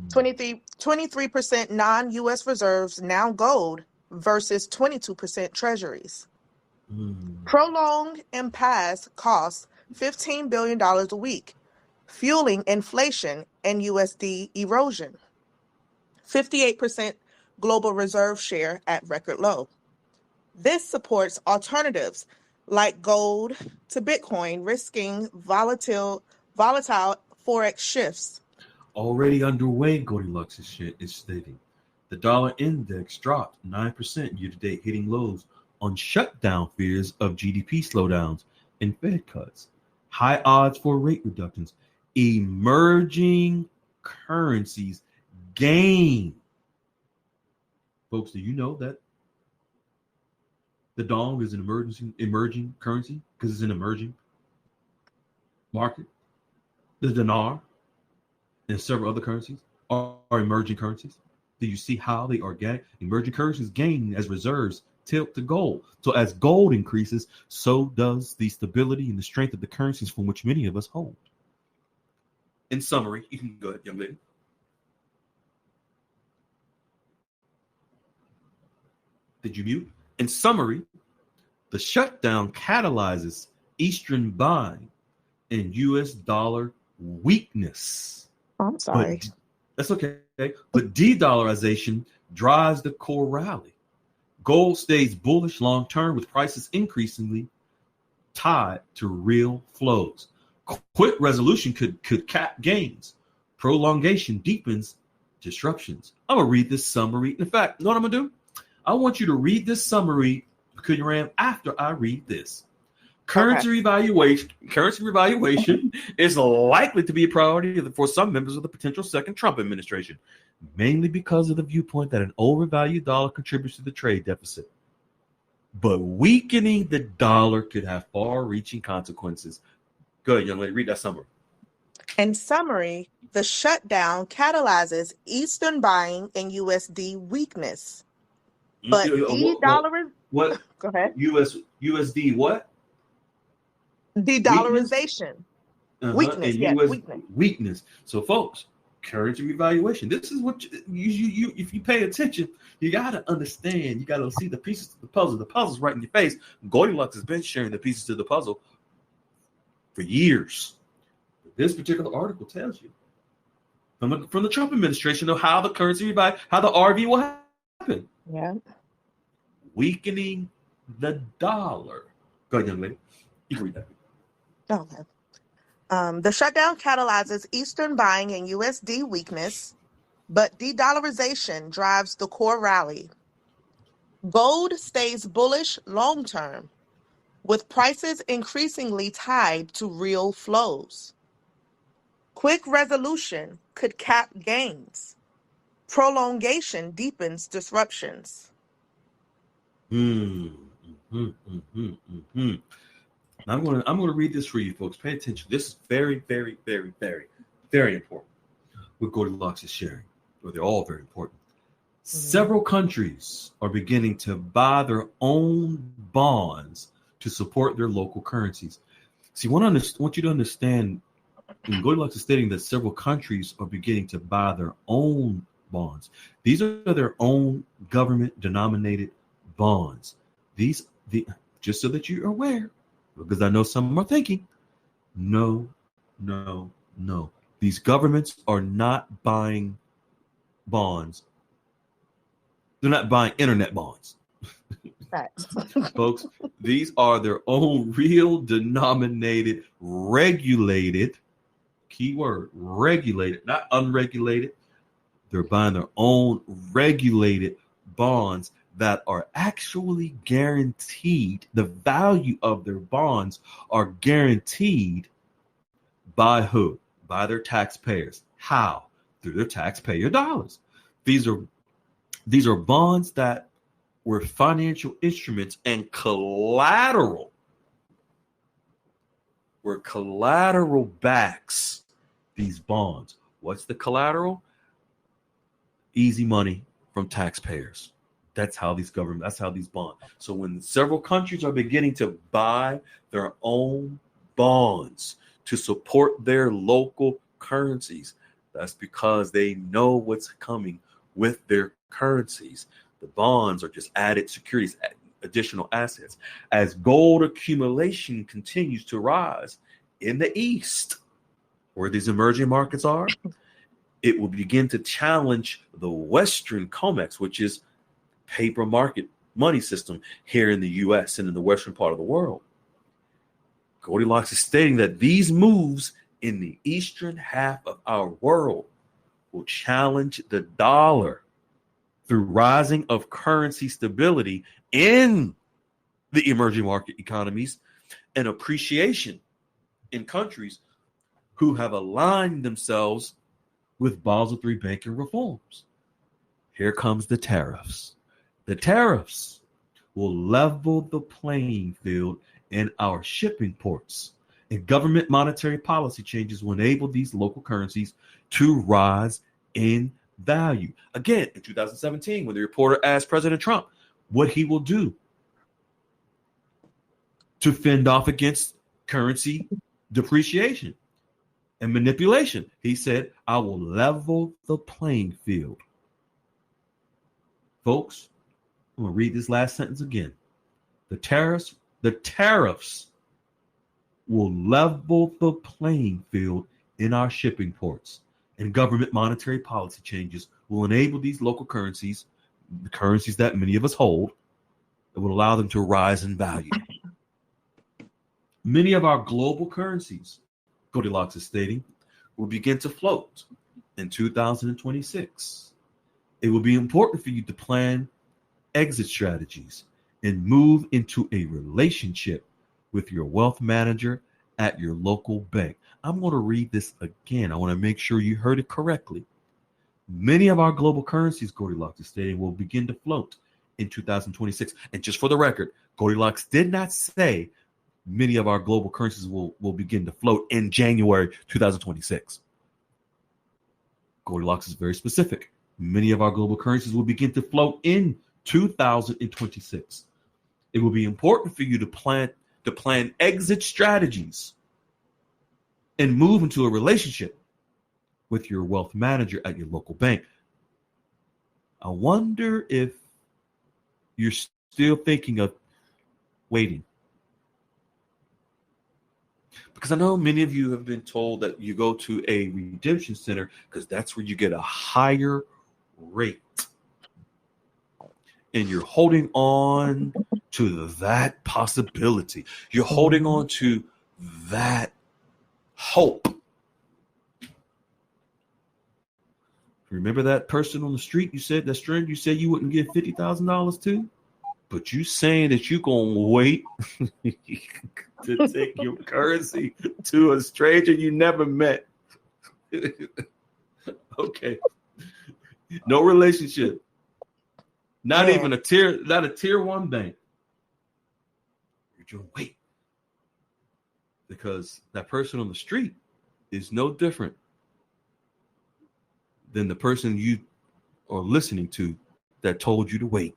23% non-U.S. reserves now gold versus 22% treasuries. Prolonged impasse costs $15 billion a week, fueling inflation and USD erosion. 58% global reserve share at record low. This supports alternatives like gold to Bitcoin, risking volatile forex shifts. Already underway, Goldilocks is stating. The dollar index dropped 9% year-to-date, hitting lows on shutdown fears of GDP slowdowns and Fed cuts. High odds for rate reductions. Emerging currencies gain. Folks, do you know that the dong is an emerging currency because it's an emerging market? The dinar and several other currencies are emerging currencies. Do you see how they are emerging currencies gain as reserves tilt to gold? So as gold increases, so does the stability and the strength of the currencies from which many of us hold. In summary, you can go ahead, young lady. Did you mute? In summary, the shutdown catalyzes Eastern buying and U.S. dollar weakness. I'm sorry. But that's okay. But de-dollarization drives the core rally. Gold stays bullish long term with prices increasingly tied to real flows. Quick resolution could cap gains. Prolongation deepens disruptions. I'm going to read this summary. In fact, you know what I'm going to do? I want you to read this summary, Ram, after I read this. Currency revaluation is likely to be a priority for some members of the potential second Trump administration, mainly because of the viewpoint that an overvalued dollar contributes to the trade deficit. But weakening the dollar could have far-reaching consequences. Go ahead, young lady, read that summary. In summary, the shutdown catalyzes Eastern buying and USD weakness. But de-dollarization. What? Go ahead. USD what? De-dollarization. Weakness, yes, weakness. Weakness. So, folks, currency revaluation. This is what you if you pay attention, you got to understand. You got to see the pieces to the puzzle. The puzzle's right in your face. Goldilocks has been sharing the pieces to the puzzle for years. This particular article tells you from the Trump administration of how the currency revalue, how the RV will happen. Yeah. Weakening the dollar. Go ahead, young lady. You can read that. Okay. The shutdown catalyzes Eastern buying and USD weakness, but de-dollarization drives the core rally. Gold stays bullish long term, with prices increasingly tied to real flows. Quick resolution could cap gains. Prolongation deepens disruptions. I'm gonna read this for you folks. Pay attention. This is very, very, very, very, very important. What Goldilocks is sharing, or they're all very important. Several countries are beginning to buy their own bonds to support their local currencies. See, I want you to understand, and Goldilocks is stating that several countries are beginning to buy their own bonds. These are their own government-denominated bonds. Just so that you're aware, because I know some are thinking, no. These governments are not buying bonds. They're not buying internet bonds. Right. Folks, these are their own real denominated, regulated, keyword, regulated, not unregulated. They're buying their own regulated bonds that are actually guaranteed. The value of their bonds are guaranteed by who? By their taxpayers. How? Through their taxpayer dollars. These are bonds that were financial instruments and collateral. Where collateral backs these bonds. What's the collateral? Easy money from taxpayers. That's how these bonds. So when several countries are beginning to buy their own bonds to support their local currencies, that's because they know what's coming with their currencies. The bonds are just added securities, additional assets. As gold accumulation continues to rise in the East, where these emerging markets are, it will begin to challenge the Western COMEX, which is paper market money system here in the U.S. and in the Western part of the world. Goldilocks is stating that these moves in the eastern half of our world will challenge the dollar through rising of currency stability in the emerging market economies and appreciation in countries who have aligned themselves with Basel III banking reforms. Here comes the tariffs. The tariffs will level the playing field in our shipping ports, and government monetary policy changes will enable these local currencies to rise in value. Again, in 2017, when the reporter asked President Trump what he will do to fend off against currency depreciation and manipulation, he said, I will level the playing field. Folks, I'm going to read this last sentence again. The tariffs will level the playing field in our shipping ports, and government monetary policy changes will enable these local currencies, the currencies that many of us hold, that will allow them to rise in value. Many of our global currencies, Goldilocks is stating, will begin to float in 2026. It will be important for you to plan exit strategies and move into a relationship with your wealth manager at your local bank. I'm going to read this again. I want to make sure you heard it correctly. Many of our global currencies, Goldilocks is stating, will begin to float in 2026. And just for the record, Goldilocks did not say many of our global currencies will begin to float in January 2026. Goldilocks is very specific. Many of our global currencies will begin to float in 2026. It will be important for you to plan exit strategies and move into a relationship with your wealth manager at your local bank. I wonder if you're still thinking of waiting. Because I know many of you have been told that you go to a redemption center because that's where you get a higher rate. And you're holding on to that possibility. You're holding on to that hope. Remember that person on the street you said, that stranger you said you wouldn't give $50,000 to? But you saying that you're going to wait to take your currency to a stranger you never met. Okay. No relationship. Not even a tier one bank. You're just wait. Because that person on the street is no different than the person you are listening to that told you to wait.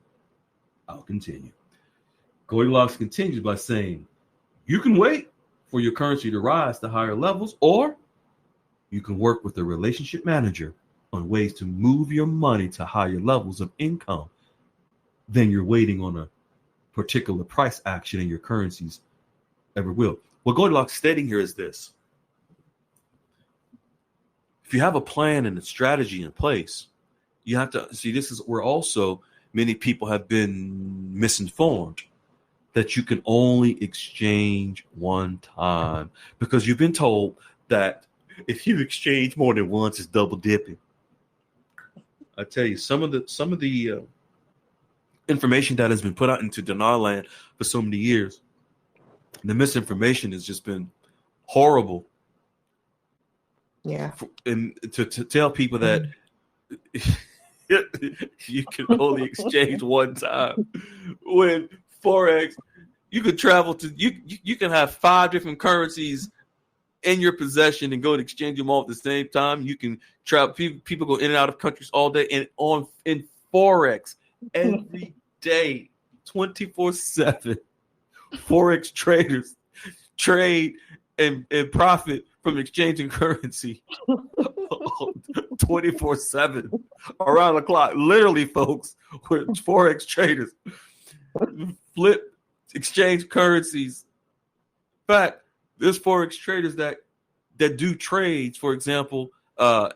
I'll continue. Goldilocks continues by saying, you can wait for your currency to rise to higher levels, or you can work with a relationship manager on ways to move your money to higher levels of income than you're waiting on a particular price action in your currencies ever will. What Goldilocks stating here is this. If you have a plan and a strategy in place, you have to see, this is where also many people have been misinformed, that you can only exchange one time, because you've been told that if you exchange more than once, it's double dipping. I tell you, some of the information that has been put out into denial land for so many years, the misinformation has just been horrible. Yeah. And to tell people that you can only exchange one time, when Forex, you could travel to, you can have 5 different currencies in your possession and go and exchange them all at the same time. You can travel, people go in and out of countries all day, and in Forex every day, 24/7. Forex traders trade and profit from exchanging currency 24/7 around the clock. Literally, folks, with Forex traders flip, exchange currencies. In fact, there's Forex traders that do trades, for example,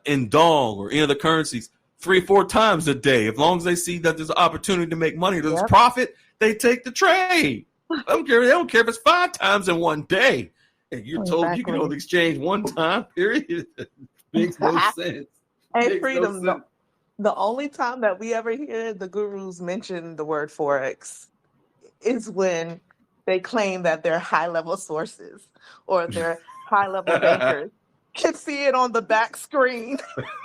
in Dong or any other currencies 3-4 times a day. As long as they see that there's an opportunity to make money, there's profit, they take the trade. They don't care if it's 5 times in one day. And you're told you can only exchange one time, period. Makes no sense. Hey, Freedom, no, the only time that we ever hear the gurus mention the word Forex is when they claim that they're high-level sources or they're high-level bankers. Can see it on the back screen.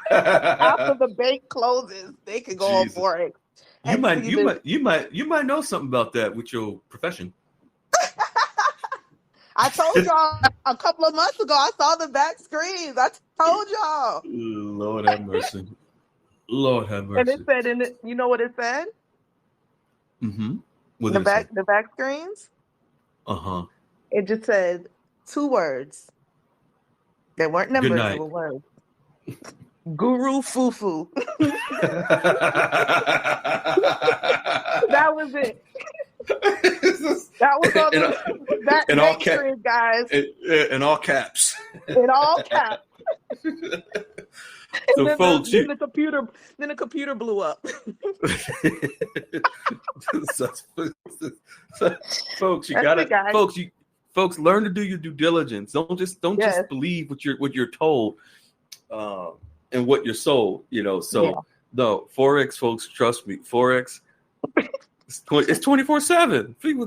After the bank closes, they can go on Forex. You might know something about that with your profession. I told y'all a couple of months ago, I saw the back screens. I told y'all. Lord have mercy. Lord have mercy. And it said, you know what it said? Mm-hmm. The back screens? Uh-huh. It just said 2 words. They weren't numbers, they were words. Guru Fufu. That was it. That was on that back screen, guys. In all caps. In all caps. So then folks, the computer blew up. Folks, learn to do your due diligence. Don't just believe what you're told, and what you're sold. No, Forex, folks, trust me, Forex. It's 24/7. People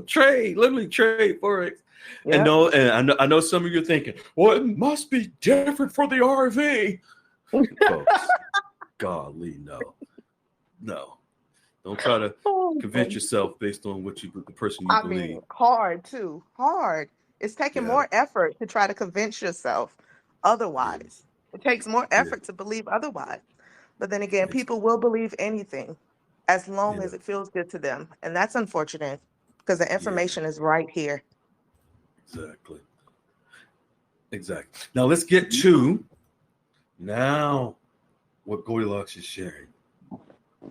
literally trade Forex. Yep. And I know some of you are thinking, well, it must be different for the RV. Folks, golly, no. Don't try to convince yourself based on the person you believe. Mean, hard. It's taking more effort to try to convince yourself otherwise. Yeah. It takes more effort to believe otherwise. But then again, people will believe anything as long as it feels good to them. And that's unfortunate because the information is right here. Exactly. Now let's get to Now, what Goldilocks is sharing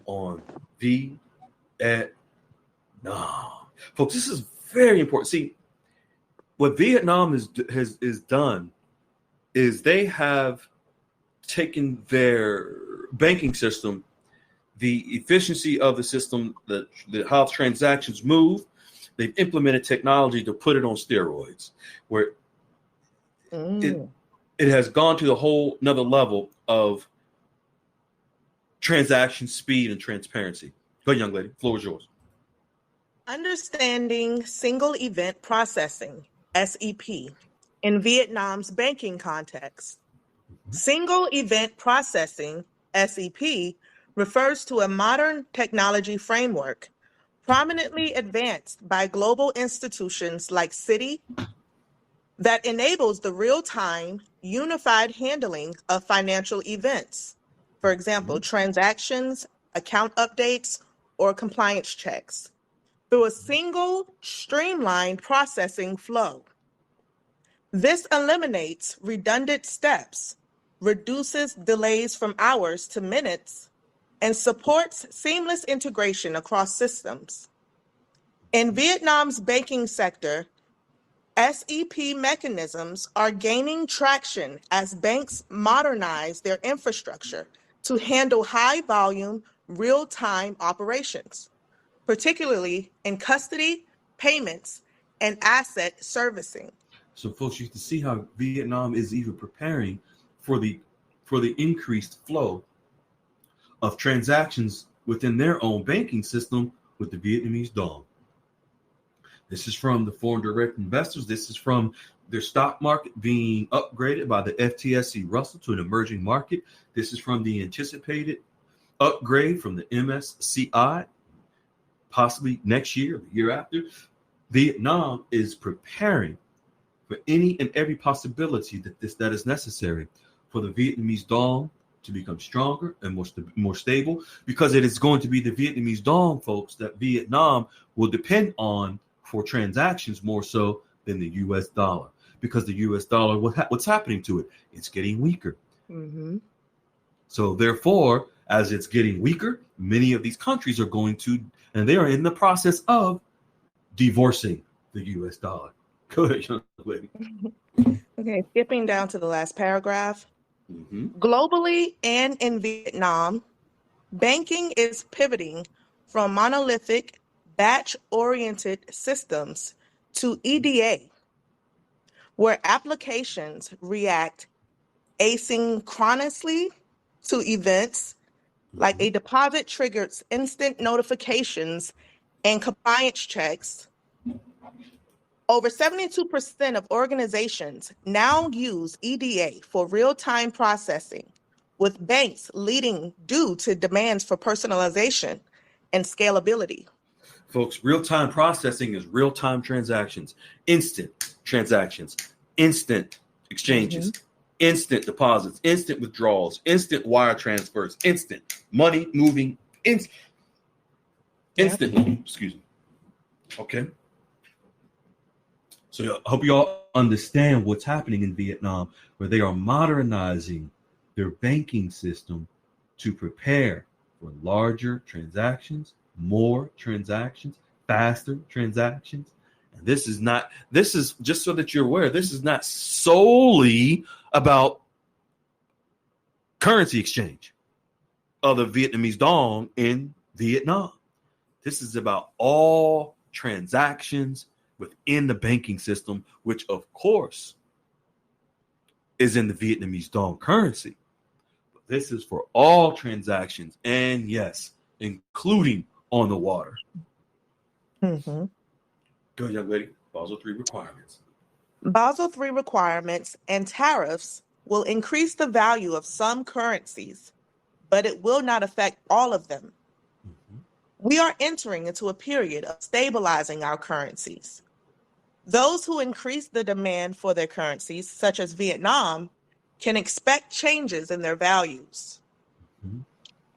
on Vietnam. Folks, this is very important. See, what Vietnam has done is they have taken their banking system, the efficiency of the system, how transactions move. They've implemented technology to put it on steroids, where it has gone to the whole another level of transaction speed and transparency. Go ahead, young lady. Floor is yours. Understanding single event processing, SEP, in Vietnam's banking context. Single event processing, SEP, refers to a modern technology framework prominently advanced by global institutions like Citi that enables the real-time, unified handling of financial events. For example, transactions, account updates, or compliance checks, through a single, streamlined processing flow. This eliminates redundant steps, reduces delays from hours to minutes, and supports seamless integration across systems. In Vietnam's banking sector, SEP mechanisms are gaining traction as banks modernize their infrastructure to handle high-volume, real-time operations, particularly in custody, payments, and asset servicing. So, folks, you can see how Vietnam is even preparing for the increased flow of transactions within their own banking system with the Vietnamese dong. This is from the foreign direct investors. This is from their stock market being upgraded by the FTSE Russell to an emerging market. This is from the anticipated upgrade from the MSCI, possibly next year or the year after. Vietnam is preparing for any and every possibility that is necessary for the Vietnamese dong to become stronger and more stable, because it is going to be the Vietnamese dong, folks, that Vietnam will depend on for transactions more so than the U.S. dollar, because the U.S. dollar, what's happening to it? It's getting weaker. Mm-hmm. So therefore, as it's getting weaker, many of these countries are going to, and they are in the process of divorcing the U.S. dollar. Go ahead, young lady. Okay, skipping down to the last paragraph. Mm-hmm. Globally and in Vietnam, banking is pivoting from monolithic, batch-oriented systems to EDA, where applications react asynchronously to events, like a deposit triggers instant notifications and compliance checks. Over 72% of organizations now use EDA for real-time processing, with banks leading due to demands for personalization and scalability. Folks, real-time processing is real-time transactions, instant transactions, instant exchanges, instant deposits, instant withdrawals, instant wire transfers, instant money moving instantly. Excuse me. Okay. So I hope you all understand what's happening in Vietnam, where they are modernizing their banking system to prepare for larger transactions, more transactions, faster transactions. And this is just so that you're aware, this is not solely about currency exchange of the Vietnamese dong in Vietnam. This is about all transactions within the banking system, which of course is in the Vietnamese dong currency. But this is for all transactions, and yes, including on the water. Mm-hmm. Go, young lady. Basel III requirements. Basel III requirements and tariffs will increase the value of some currencies, but it will not affect all of them. Mm-hmm. We are entering into a period of stabilizing our currencies. Those who increase the demand for their currencies, such as Vietnam, can expect changes in their values. Mm-hmm.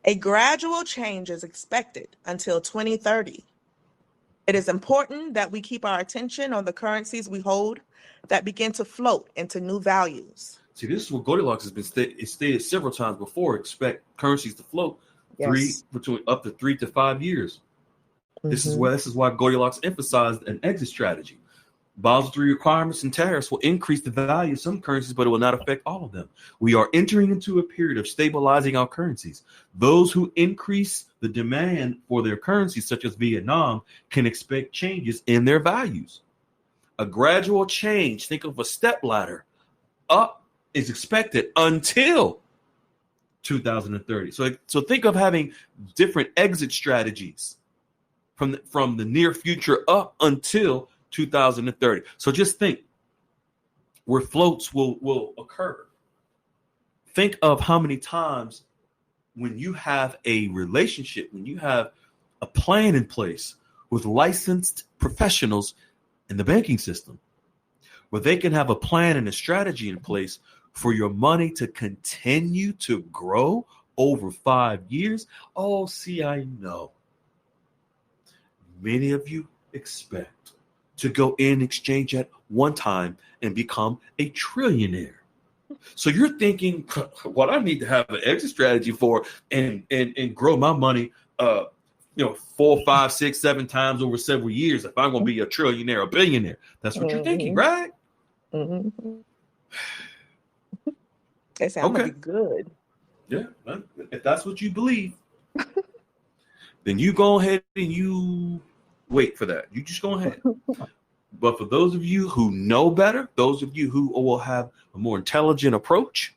A gradual change is expected until 2030. It is important that we keep our attention on the currencies we hold that begin to float into new values. See, this is what Goldilocks has been stated several times before. Expect currencies to float Yes. between up to 3 to 5 years. This is Mm-hmm. why Goldilocks emphasized an exit strategy. Basel III requirements and tariffs will increase the value of some currencies, but it will not affect all of them. We are entering into a period of stabilizing our currencies. Those who increase the demand for their currencies, such as Vietnam, can expect changes in their values. A gradual change, think of a step ladder, up is expected until 2030. So think of having different exit strategies from the near future up until 2030. So just think where floats will occur. Think of how many times when you have a relationship, when you have a plan in place with licensed professionals in the banking system, where they can have a plan and a strategy in place for your money to continue to grow over 5 years. Oh, see, I know many of you expect to go in exchange at one time and become a trillionaire. So you're thinking, what I need to have an exit strategy for and grow my money, 4, 5, 6, 7 times over several years if I'm going to be a trillionaire, a billionaire. That's what you're thinking, right? Mm-hmm. They say I'm gonna Okay. be good. Yeah. If that's what you believe, then you go ahead and you wait for that. You just go ahead. But for those of you who know better, those of you who will have a more intelligent approach,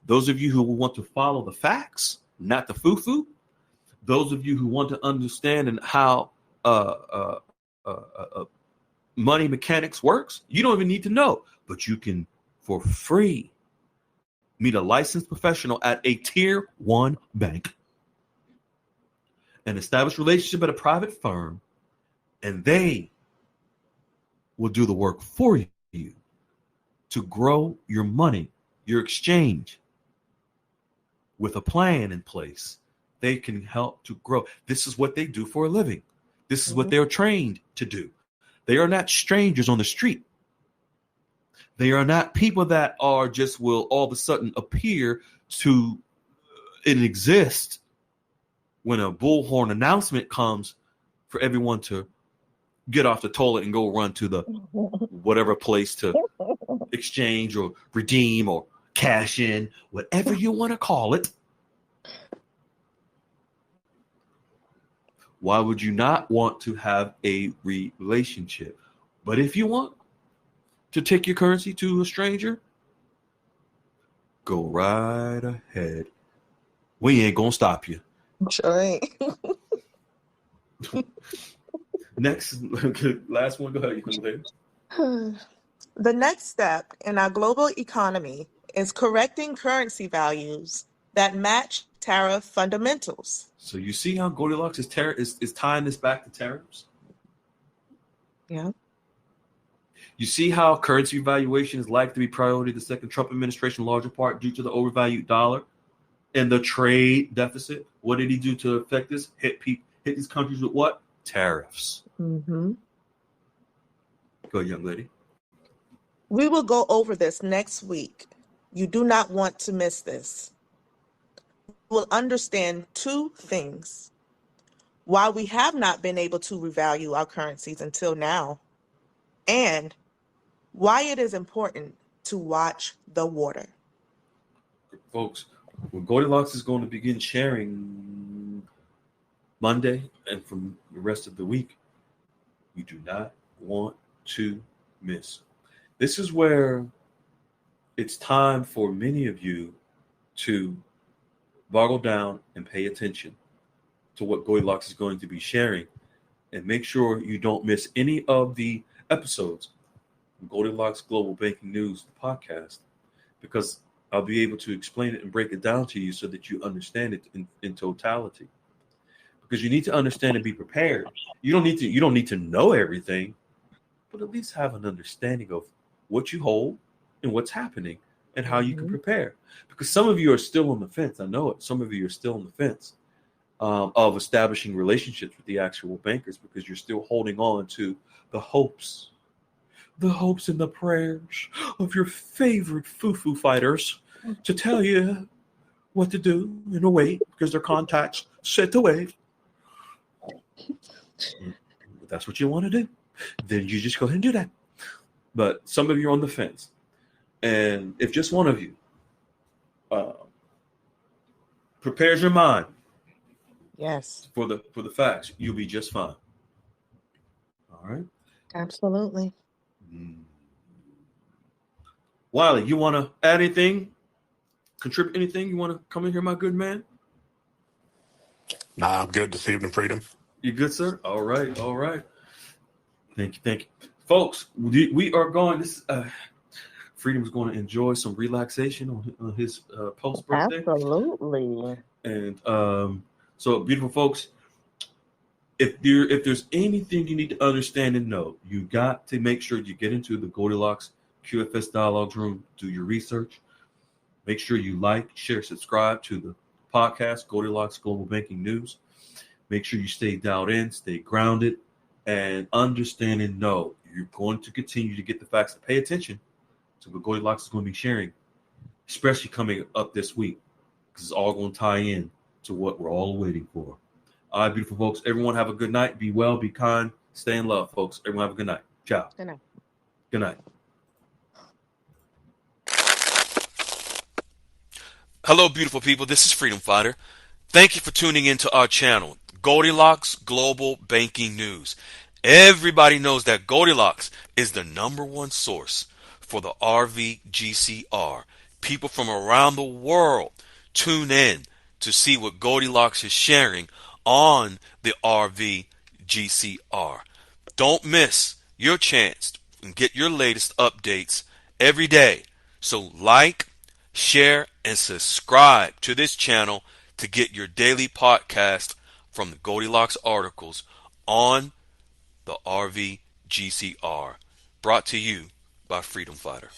those of you who will want to follow the facts, not the foo-foo, those of you who want to understand and how money mechanics works, you don't even need to know. But you can, for free, meet a licensed professional at a tier 1 bank, an established relationship at a private firm, and they will do the work for you to grow your money, your exchange, with a plan in place. They can help to grow. This is what they do for a living. This is what they're trained to do. They are not strangers on the street. They are not people that are just will all of a sudden appear to exist when a bullhorn announcement comes for everyone to get off the toilet and go run to the whatever place to exchange or redeem or cash in, whatever you want to call it. Why would you not want to have a relationship? But if you want to take your currency to a stranger, go right ahead. We ain't gonna stop you. Sure ain't. Next, last one. Go ahead. The next step in our global economy is correcting currency values that match tariff fundamentals. So you see how Goldilocks is tying this back to tariffs? Yeah. You see how currency valuation is likely to be priority of the second Trump administration, in larger part due to the overvalued dollar and the trade deficit. What did he do to affect this? Hit these countries with what? Tariffs. Mm-hmm. Go, young lady. We will go over this next week. You do not want to miss this. You will understand 2 things. Why we have not been able to revalue our currencies until now, and why it is important to watch the water. Folks, well, Goldilocks is going to begin sharing Monday and from the rest of the week. You do not want to miss. This is where it's time for many of you to buckle down and pay attention to what Goldilocks is going to be sharing, and make sure you don't miss any of the episodes from Goldilocks Global Banking News podcast, because I'll be able to explain it and break it down to you so that you understand it in totality. Because you need to understand and be prepared. You don't need to know everything, but at least have an understanding of what you hold and what's happening and how you can prepare. Because some of you are still on the fence. I know it. Some of you are still on the fence of establishing relationships with the actual bankers, because you're still holding on to the hopes, the hopes and the prayers of your favorite foo-foo fighters to tell you what to do and to wait because their contacts said to wait. If that's what you want to do, then you just go ahead and do that. But some of you are on the fence. And if just one of you prepares your mind Yes, for the facts, you'll be just fine. All right. absolutely. Wiley, you want to add anything? Contribute anything? You want to come in here, my good man? Nah, I'm good this evening, Freedom. You good, sir? All right. All right. Thank you. Folks, we are going. Freedom is going to enjoy some relaxation on his post-birthday. Absolutely. And so, beautiful folks, if there's anything you need to understand and know, you got to make sure you get into the Goldilocks QFS Dialogues room, do your research. Make sure you like, share, subscribe to the podcast, Goldilocks Global Banking News. Make sure you stay dialed in, stay grounded, and understand and know you're going to continue to get the facts. Pay attention to what Goldilocks is going to be sharing, especially coming up this week, because it's all going to tie in to what we're all waiting for. All right, beautiful folks. Everyone have a good night. Be well, be kind, stay in love, folks. Everyone have a good night. Ciao. Good night. Good night. Hello, beautiful people. This is Freedom Fighter. Thank you for tuning into our channel, Goldilocks Global Banking News. Everybody knows that Goldilocks is the #1 source for the RVGCR. People from around the world tune in to see what Goldilocks is sharing on the RVGCR. Don't miss your chance and get your latest updates every day. So like, share, and subscribe to this channel to get your daily podcast from the Goldilocks articles on the RVGCR. Brought to you by Freedom Fighter.